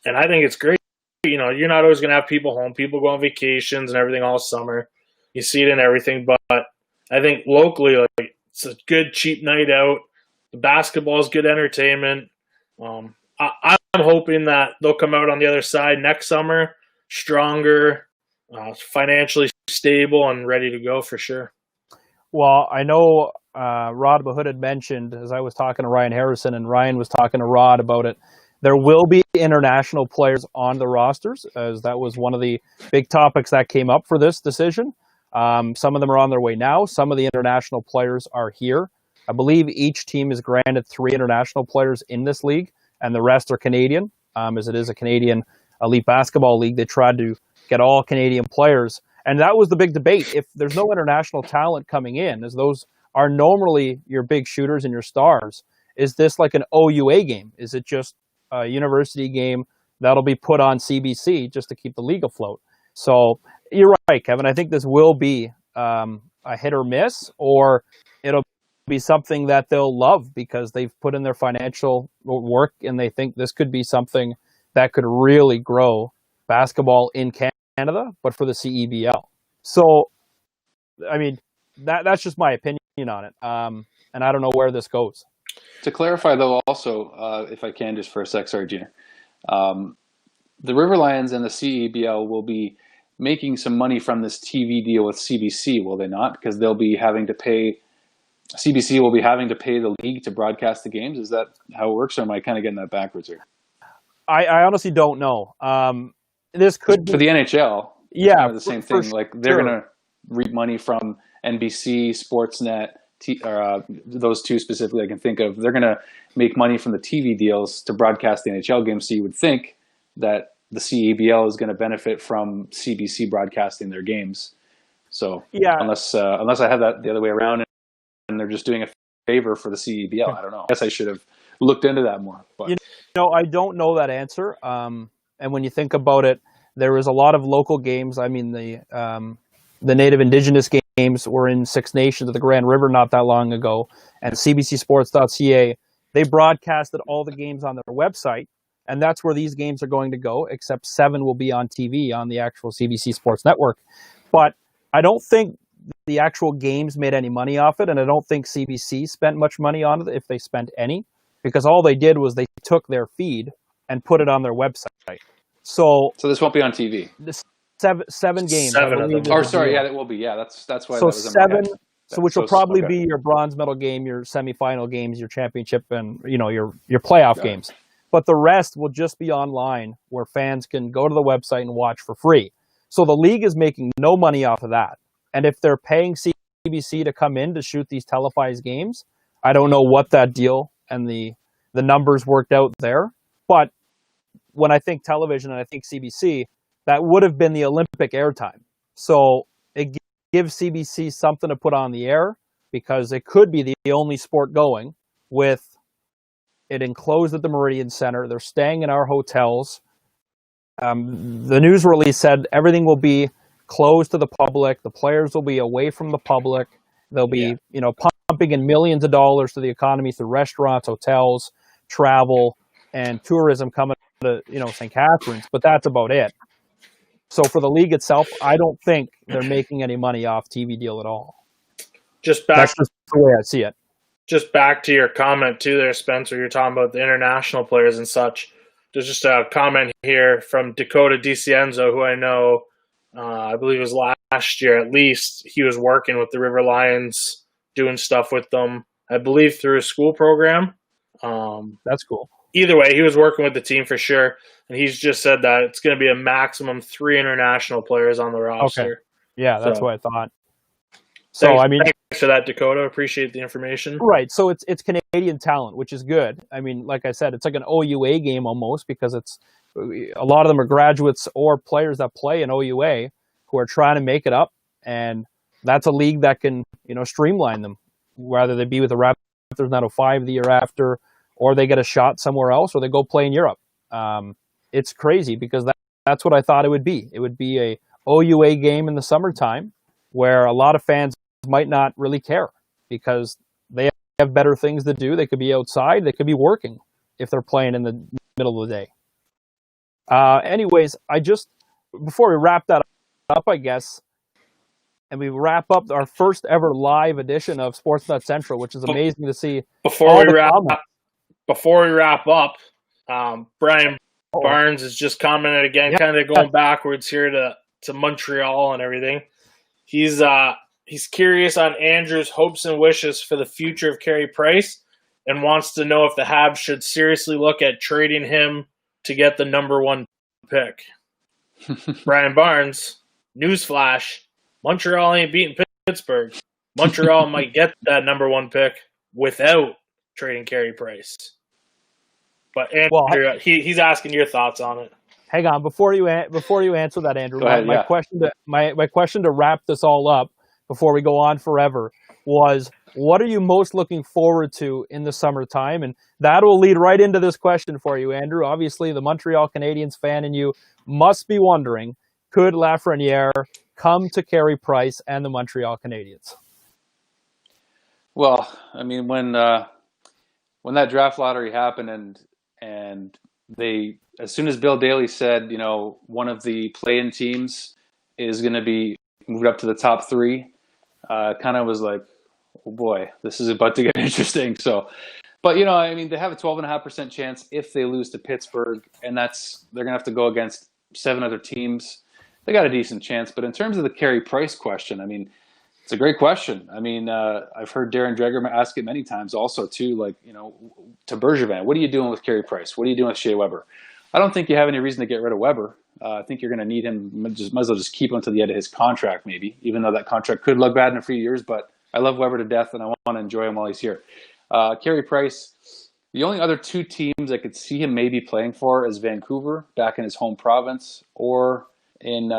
Speaker 3: And I think it's great. You're not always going to have people home. People go on vacations and everything all summer. You see it in everything. But I think locally, it's a good, cheap night out. The basketball is good entertainment. I'm hoping that they'll come out on the other side next summer stronger, financially stable, and ready to go for sure.
Speaker 1: Well, I know Rod Mahood had mentioned, as I was talking to Ryan Harrison and Ryan was talking to Rod about it, there will be international players on the rosters, as that was one of the big topics that came up for this decision. Some of them are on their way now. Some of the international players are here. I believe each team is granted 3 international players in this league, and the rest are Canadian, as it is a Canadian elite basketball league. They tried to get all Canadian players. And that was the big debate. If there's no international talent coming in, as those are normally your big shooters and your stars, is this like an OUA game? Is it just a university game that'll be put on CBC just to keep the league afloat? So you're right, Kevin. I think this will be a hit or miss, or it'll be something that they'll love because they've put in their financial work and they think this could be something that could really grow basketball in Canada, but for the CEBL. So, I mean, that's just my opinion on it. And I don't know where this goes.
Speaker 2: To clarify, though, also, if I can, just for a sec, sorry, Gina. The River Lions and the CEBL will be making some money from this TV deal with CBC, will they not? Because they'll be having to pay, CBC will be having to pay the league to broadcast the games. Is that how it works, or am I kind of getting that backwards here?
Speaker 1: I honestly don't know. This could be
Speaker 2: for the NHL.
Speaker 1: Yeah,
Speaker 2: kind of the same thing. Like they're going to reap money from NBC, Sportsnet, those two specifically I can think of. They're going to make money from the TV deals to broadcast the NHL games. So you would think that the CEBL is going to benefit from CBC broadcasting their games. So
Speaker 1: yeah,
Speaker 2: unless I have that the other way around and they're just doing a favor for the CEBL, I don't know. I guess I should have looked into that more. But
Speaker 1: I don't know that answer. And when you think about it, there was a lot of local games. I mean, the Native Indigenous games were in Six Nations at the Grand River not that long ago, and CBCSports.ca, they broadcasted all the games on their website, and that's where these games are going to go, except 7 will be on TV on the actual CBC Sports Network. But I don't think the actual games made any money off it, and I don't think CBC spent much money on it, if they spent any, because all they did was they took their feed and put it on their website. So
Speaker 2: this won't be on TV.
Speaker 1: The seven games.
Speaker 3: 7 of them.
Speaker 2: Or sorry, yeah, it will be. Yeah, that's why.
Speaker 1: So
Speaker 2: that was
Speaker 1: 7. So which will probably
Speaker 2: okay.
Speaker 1: be your bronze medal game, your semifinal games, your championship, and your playoff games. But the rest will just be online, where fans can go to the website and watch for free. So the league is making no money off of that. And if they're paying CBC to come in to shoot these televised games, I don't know what that deal and the numbers worked out there. But when I think television and I think CBC, that would have been the Olympic airtime. So it gives CBC something to put on the air, because it could be the only sport going, with it enclosed at the Meridian Center. They're staying in our hotels. The news release said everything will be closed to the public. The players will be away from the public. They'll be, pumping in millions of dollars to the economy through restaurants, hotels, travel, and tourism coming to, St. Catharines. But that's about it. So for the league itself, I don't think they're making any money off TV deal at all.
Speaker 3: That's
Speaker 1: just the way I see it.
Speaker 3: just back to your comment too there, Spencer, you're talking about the international players and such. There's just a comment here from Dakota DiCienzo, who I know, I believe it was last year at least, he was working with the River Lions, doing stuff with them, I believe through a school program.
Speaker 1: That's cool.
Speaker 3: Either way, he was working with the team for sure, and he's just said that it's going to be a maximum 3 international players on the roster.
Speaker 1: Okay. Yeah, that's what I thought.
Speaker 3: So, thanks for that, Dakota. Appreciate the information.
Speaker 1: Right. So it's Canadian talent, which is good. I mean, like I said, it's like an OUA game almost, because it's a lot of them are graduates or players that play in OUA who are trying to make it up, and that's a league that can, streamline them, whether they be with the Raptors 905 the year after, or they get a shot somewhere else, or they go play in Europe. It's crazy because that's what I thought it would be. It would be a OUA game in the summertime where a lot of fans might not really care because they have better things to do. They could be outside. They could be working if they're playing in the middle of the day. Anyways, before we wrap that up, I guess, and we wrap up our first ever live edition of Sportsnut Central, which is amazing to see.
Speaker 3: Before we wrap up, Brian Barnes has just commented again, kind of going backwards here to Montreal and everything. He's curious on Andrew's hopes and wishes for the future of Carey Price and wants to know if the Habs should seriously look at trading him to get the number 1 pick. Brian Barnes, newsflash, Montreal ain't beating Pittsburgh. Montreal might get that number 1 pick without trading Carey Price. But Andrew, he's asking your thoughts on it.
Speaker 1: Hang on, before you answer that, Andrew, my question to wrap this all up before we go on forever was, what are you most looking forward to in the summertime? And that will lead right into this question for you, Andrew. Obviously, the Montreal Canadiens fan in you must be wondering, could Lafreniere come to Carey Price and the Montreal Canadiens?
Speaker 2: Well, I mean, when that draft lottery happened and they, as soon as Bill Daly said, one of the play-in teams is going to be moved up to the top 3, kind of was like, oh boy, this is about to get interesting. So, but they have a 12.5% chance if they lose to Pittsburgh, and they're going to have to go against 7 other teams. They got a decent chance. But in terms of the Carey Price question, I mean, it's a great question. I mean, I've heard Darren Dreger ask it many times also too, to Bergevin, what are you doing with Carey Price? What are you doing with Shea Weber? I don't think you have any reason to get rid of Weber. I think you're going to need him. Might as well just keep him to the end of his contract, maybe, even though that contract could look bad in a few years. But I love Weber to death, and I want to enjoy him while he's here. Carey Price, the only other 2 teams I could see him maybe playing for is Vancouver, back in his home province, or in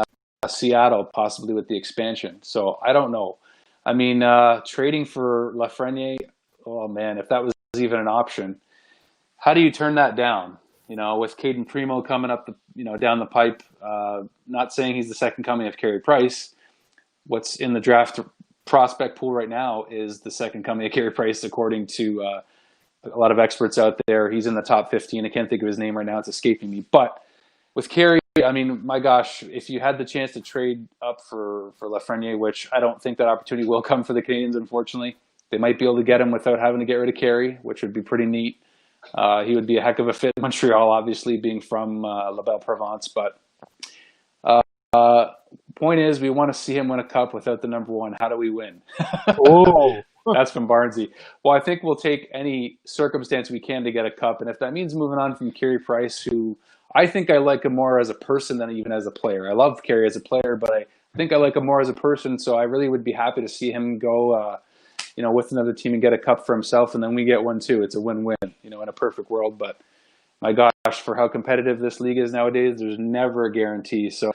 Speaker 2: Seattle, possibly with the expansion. So I don't know. I mean, trading for Lafreniere, oh man, if that was even an option, how do you turn that down? With Caden Primo coming up down the pipe, not saying he's the second coming of Carey Price. What's in the draft prospect pool right now is the second coming of Carey Price, according to a lot of experts out there. He's in the top 15. I can't think of his name right now. It's escaping me. But with Carey, I mean, my gosh, if you had the chance to trade up for Lafreniere, which I don't think that opportunity will come for the Canadiens, unfortunately, they might be able to get him without having to get rid of Carey, which would be pretty neat. He would be a heck of a fit in Montreal, obviously, being from La Belle Provence. But point is, we want to see him win a cup without the number 1. How do we win?
Speaker 1: Oh,
Speaker 2: that's from Barnesy. Well, I think we'll take any circumstance we can to get a cup. And if that means moving on from Carey Price, who I think I like him more as a person than even as a player. I love Carey as a player, but I think I like him more as a person. So I really would be happy to see him go with another team and get a cup for himself, and then we get one too. It's a win-win, in a perfect world. But my gosh, for how competitive this league is nowadays, there's never a guarantee. So,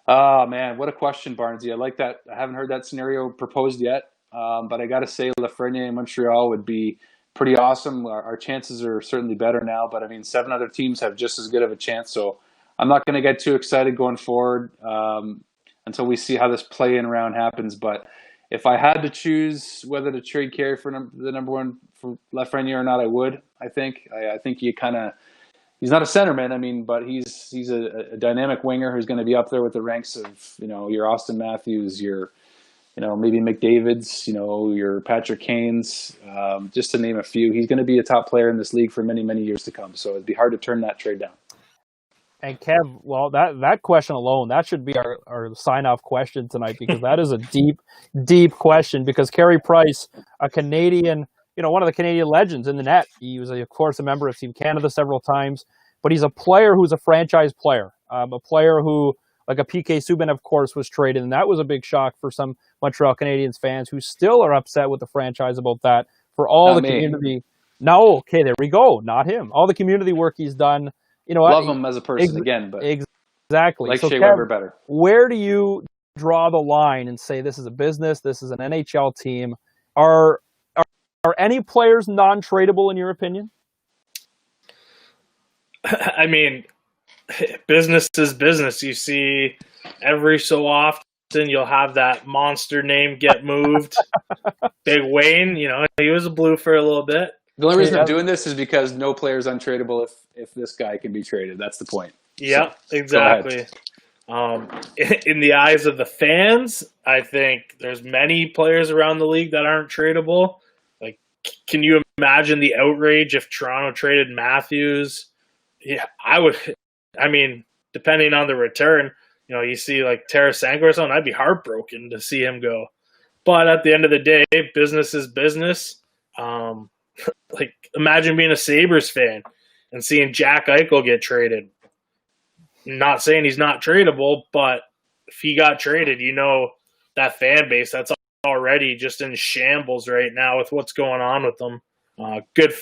Speaker 2: man, what a question, Barnesy. I like that. I haven't heard that scenario proposed yet, but I got to say Lafreniere in Montreal would be pretty awesome. Our chances are certainly better now, but I mean, 7 other teams have just as good of a chance. So I'm not going to get too excited going forward until we see how this play-in round happens. But if I had to choose whether to trade Carey for the number 1 for Lafreniere or not, I would. I think he's not a centerman. I mean, but he's a dynamic winger who's going to be up there with the ranks of your Austin Matthews, your maybe McDavid's, your Patrick Kane's, just to name a few. He's going to be a top player in this league for many, many years to come. So it'd be hard to turn that trade down.
Speaker 1: And Kev, well, that question alone, that should be our sign-off question tonight, because that is a deep, deep question. Because Carey Price, a Canadian, one of the Canadian legends in the net. He was, of course, a member of Team Canada several times, but he's a player who's a franchise player, a player who, like a PK Subban, of course, was traded, and that was a big shock for some Montreal Canadiens fans who still are upset with the franchise about that. For all
Speaker 2: Not
Speaker 1: the
Speaker 2: me.
Speaker 1: community, no, okay, there we go, not him. All the community work he's done.
Speaker 2: Love him as a person again, but
Speaker 1: exactly.
Speaker 2: Like
Speaker 1: so
Speaker 2: Shea
Speaker 1: Kev,
Speaker 2: Weber better.
Speaker 1: Where do you draw the line and say this is a business, this is an NHL team? Are any players non-tradable in your opinion?
Speaker 3: I mean, business is business. You see every so often you'll have that monster name get moved. Big Wayne, he was a Blue for a little bit.
Speaker 2: The only reason I'm doing this is because no player is untradeable if this guy can be traded. That's the point.
Speaker 3: Yep, so, exactly. In the eyes of the fans, I think there's many players around the league that aren't tradable. Like, can you imagine the outrage if Toronto traded Matthews? Yeah, I would. I mean, depending on the return, you see like Tarasenko or something, I'd be heartbroken to see him go. But at the end of the day, business is business. Like, imagine being a Sabres fan and seeing Jack Eichel get traded. Not saying he's not tradable, but if he got traded, that fan base that's already just in shambles right now with what's going on with them. Good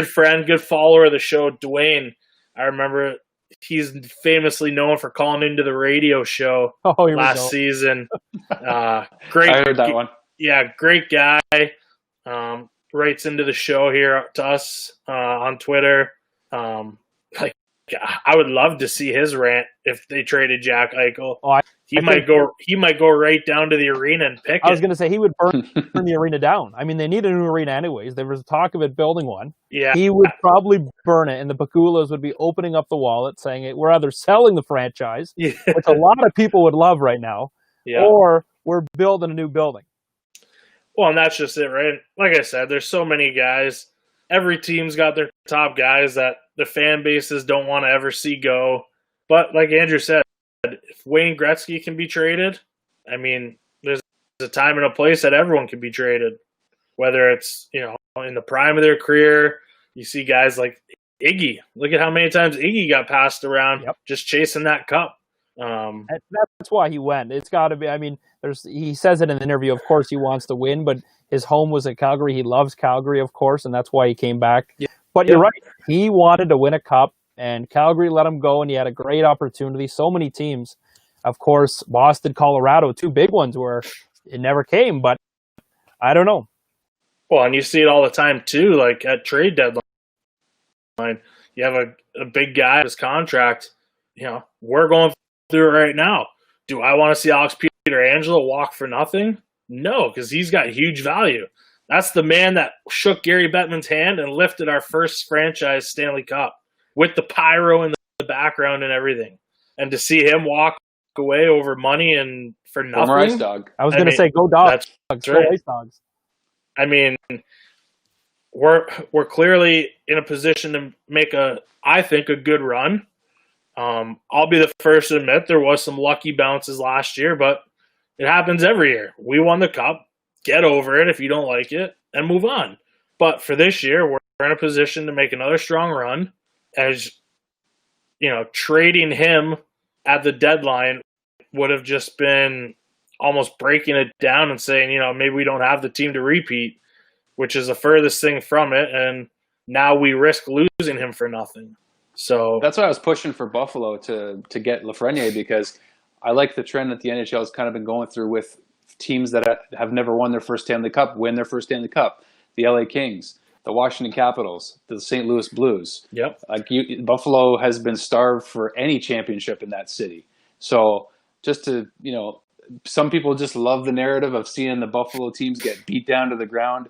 Speaker 3: friend, good follower of the show, Dwayne. I remember he's famously known for calling into the radio show last season. Great.
Speaker 2: I heard that one.
Speaker 3: Yeah, great guy. Writes into the show here to us on Twitter. I would love to see his rant if they traded Jack Eichel. He might go right down to the arena and pick it.
Speaker 1: I was going to say he would burn the arena down. I mean, they need a new arena anyways. There was talk of it building one.
Speaker 3: Yeah,
Speaker 1: he would probably burn it, and the Bakulas would be opening up the wallet, saying we're either selling the franchise, which a lot of people would love right now, or we're building a new building.
Speaker 3: Well, and that's just it, right? Like I said, there's so many guys. Every team's got their top guys that the fan bases don't want to ever see go. But like Andrew said, if Wayne Gretzky can be traded, I mean, there's a time and a place that everyone can be traded. Whether it's, in the prime of their career, you see guys like Iggy. Look at how many times Iggy got passed around just chasing that cup.
Speaker 1: That's why he went. It's got to be. I mean, he says it in the interview. Of course, he wants to win, but his home was at Calgary. He loves Calgary, of course, and that's why he came back. Yeah. But you're right. He wanted to win a cup, and Calgary let him go, and he had a great opportunity. So many teams, of course, Boston, Colorado, two big ones where it never came. But I don't know.
Speaker 3: Well, and you see it all the time too. Like at trade deadline, you have a big guy, his contract. We're going through it right now. Do I want to see Alex Pietrangelo walk for nothing? No, because he's got huge value. That's the man that shook Gary Bettman's hand and lifted our first franchise Stanley Cup with the pyro in the background and everything. And to see him walk away over money and for nothing.
Speaker 2: Former Ice Dog.
Speaker 1: I was going to say, go Dogs.
Speaker 3: That's right.
Speaker 1: Go Ice Dogs.
Speaker 3: I mean, we're clearly in a position to make I think, a good run. I'll be the first to admit there was some lucky bounces last year, but it happens every year. We won the cup. Get over it if you don't like it and move on. But for this year, we're in a position to make another strong run. As trading him at the deadline would have just been almost breaking it down and saying, maybe we don't have the team to repeat, which is the furthest thing from it. And now we risk losing him for nothing. So
Speaker 2: that's why I was pushing for Buffalo to get Lafreniere, because I like the trend that the NHL has kind of been going through with teams that have never won their first Stanley Cup win their first Stanley Cup. The LA Kings, the Washington Capitals, the St. Louis Blues.
Speaker 3: Yep.
Speaker 2: Buffalo has been starved for any championship in that city. So just to, some people just love the narrative of seeing the Buffalo teams get beat down to the ground.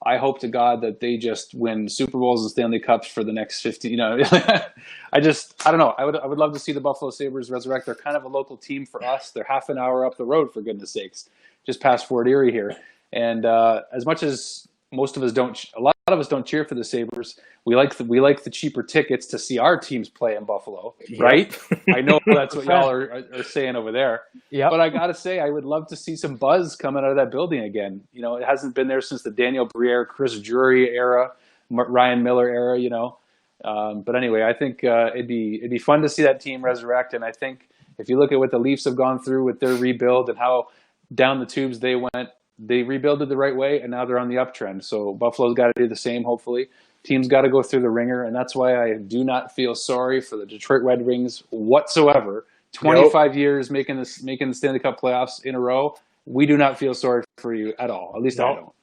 Speaker 2: I hope to God that they just win Super Bowls and Stanley Cups for the next 50. I don't know. I would love to see the Buffalo Sabres resurrect. They're kind of a local team for us. They're half an hour up the road, for goodness sakes. just past Fort Erie here. And as much as most of us a lot of us don't cheer for the Sabres, we like the cheaper tickets to see our teams play in Buffalo, right? I know that's what y'all are saying over there.
Speaker 1: Yep.
Speaker 2: But I got to say, I would love to see some buzz coming out of that building again. You know, it hasn't been there since the Daniel Briere, Chris Drury era, Ryan Miller era, you know. But anyway, I think it'd be fun to see that team resurrect. And I think if you look at what the Leafs have gone through with their rebuild and how down the tubes they went, they rebuilt it the right way, and now they're on the uptrend. So Buffalo's got to do the same, hopefully. Team's got to go through the ringer, and that's why I do not feel sorry for the Detroit Red Wings whatsoever. 25 years making the Stanley Cup playoffs in a row. We do not feel sorry for you at all. At least I don't.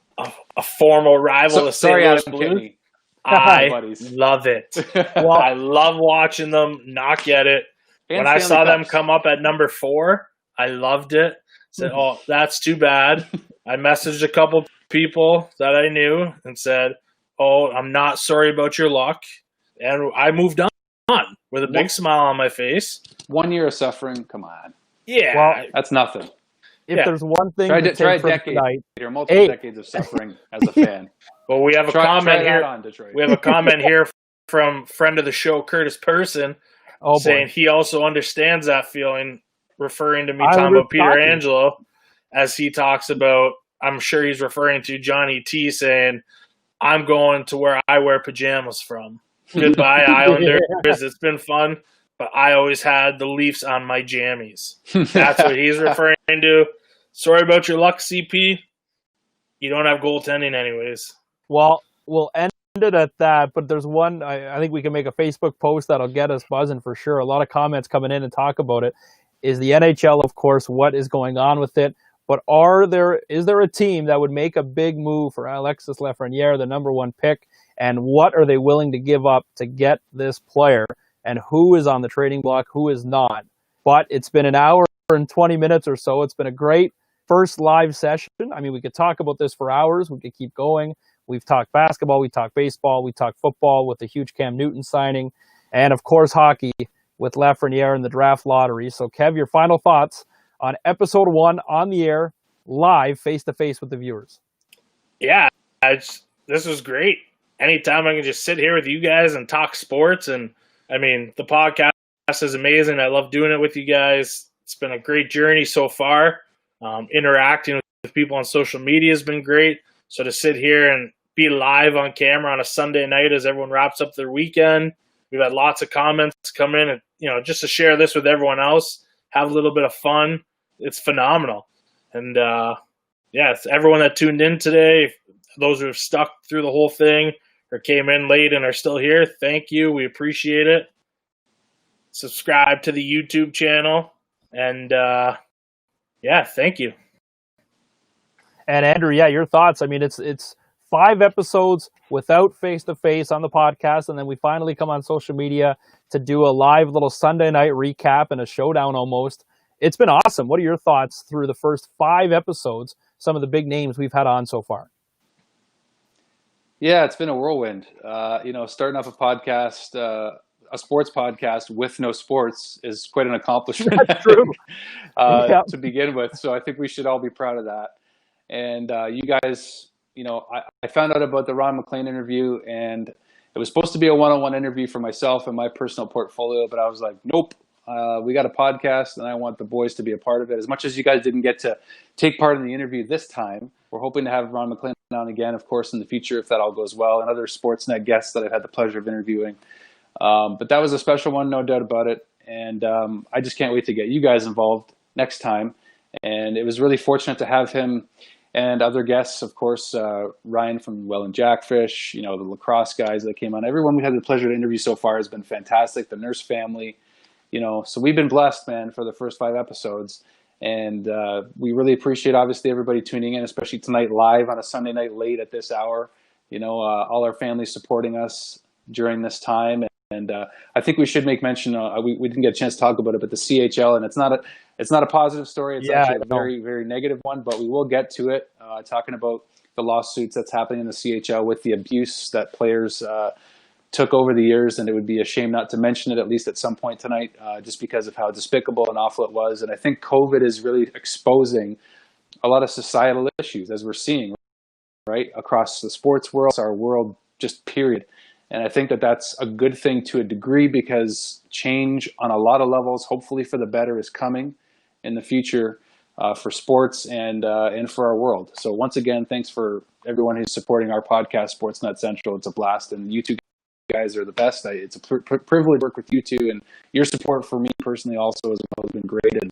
Speaker 3: A formal rival to St. Louis Blues. I love it. Well, I love watching them not get it. When I saw them come up at number 4, I loved it. Said, oh, that's too bad. I messaged a couple people that I knew and said, oh, I'm not sorry about your luck. And I moved on with a big smile on my face.
Speaker 2: 1 year of suffering, come on.
Speaker 3: Yeah.
Speaker 2: Well, that's nothing.
Speaker 1: If there's one thing
Speaker 2: try
Speaker 1: to take
Speaker 2: a
Speaker 1: from
Speaker 2: decade
Speaker 1: tonight,
Speaker 2: or multiple decades of suffering as a fan.
Speaker 3: Well, we have a comment here.
Speaker 2: Detroit.
Speaker 3: We have a comment here from friend of the show, Curtis Person, saying he also understands that feeling, referring to me talking about Peter Angelo, as he talks about, I'm sure he's referring to Johnny T saying, I'm going to where I wear pajamas from. Goodbye, Islanders. It's been fun, but I always had the Leafs on my jammies. That's what he's referring to. Sorry about your luck, CP. You don't have goaltending anyways.
Speaker 1: Well, we'll end it at that, but there's one, I think we can make a Facebook post that'll get us buzzing for sure. A lot of comments coming in and talk about it. Is the NHL, of course, what is going on with it? But is there a team that would make a big move for Alexis Lafreniere, the number 1 pick? And what are they willing to give up to get this player? And who is on the trading block, who is not? But it's been an hour and 20 minutes or so. It's been a great first live session. I mean, we could talk about this for hours. We could keep going. We've talked basketball. We talked baseball. We talked football with the huge Cam Newton signing. And, of course, hockey with Lafreniere in the draft lottery. So, Kev, your final thoughts on episode 1 on the air, live, face-to-face with the viewers.
Speaker 3: Yeah, this was great. Anytime I can just sit here with you guys and talk sports. And, I mean, the podcast is amazing. I love doing it with you guys. It's been a great journey so far. Interacting with people on social media has been great. So to sit here and be live on camera on a Sunday night as everyone wraps up their weekend, we've had lots of comments come in and, just to share this with everyone else, have a little bit of fun. It's phenomenal. And, it's everyone that tuned in today, those who have stuck through the whole thing or came in late and are still here, thank you. We appreciate it. Subscribe to the YouTube channel. And, thank you.
Speaker 1: And Andrew, your thoughts. I mean, it's 5 episodes without face-to-face on the podcast, and then we finally come on social media to do a live little Sunday night recap and a showdown almost. It's been awesome. What are your thoughts through the first 5 episodes, some of the big names we've had on so far?
Speaker 2: Yeah, it's been a whirlwind. Starting off a podcast, a sports podcast with no sports is quite an accomplishment.
Speaker 1: That's true.
Speaker 2: To begin with. So I think we should all be proud of that. And you guys, I found out about the Ron McLean interview, and it was supposed to be a one-on-one interview for myself and my personal portfolio, but I was like, nope, we got a podcast, and I want the boys to be a part of it. As much as you guys didn't get to take part in the interview this time, we're hoping to have Ron McLean on again, of course, in the future, if that all goes well, and other Sportsnet guests that I've had the pleasure of interviewing. But that was a special one, no doubt about it. And I just can't wait to get you guys involved next time. And it was really fortunate to have him and other guests, of course, Ryan from Well and Jackfish, the lacrosse guys that came on. Everyone we had the pleasure to interview so far has been fantastic. The Nurse family, so we've been blessed, man, for the first 5 episodes. And we really appreciate, obviously, everybody tuning in, especially tonight live on a Sunday night late at this hour. All our families supporting us during this time. And I think we should make mention, we didn't get a chance to talk about it, but the CHL, and it's not a positive story. It's actually a very, very negative one, but we will get to it, talking about the lawsuits that's happening in the CHL with the abuse that players took over the years. And it would be a shame not to mention it, at least at some point tonight, just because of how despicable and awful it was. And I think COVID is really exposing a lot of societal issues, as we're seeing, right, across the sports world, our world, just period. And I think that that's a good thing to a degree, because change on a lot of levels, hopefully for the better, is coming in the future for sports and for our world. So once again, thanks for everyone who's supporting our podcast, Sportsnut Central. It's a blast, and you two guys are the best. It's a privilege to work with you two, and your support for me personally also as well has been great. And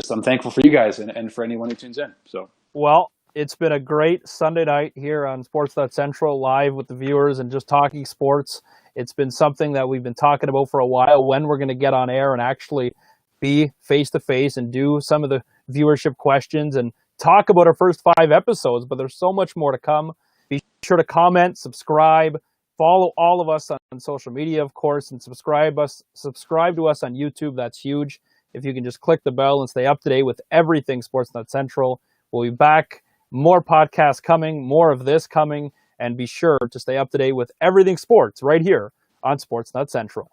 Speaker 2: I'm thankful for you guys and for anyone who tunes in. So
Speaker 1: well, it's been a great Sunday night here on Sportsnut Central, live with the viewers and just talking sports. It's been something that we've been talking about for a while, when we're going to get on air and actually be face-to-face and do some of the viewership questions and talk about our first 5 episodes. But there's so much more to come. Be sure to comment, subscribe, follow all of us on social media, of course, and subscribe to us on YouTube. That's huge. If you can just click the bell and stay up to date with everything Sportsnut Central. We'll be back. More podcasts coming, more of this coming, and be sure to stay up to date with everything sports right here on Sportsnut Central.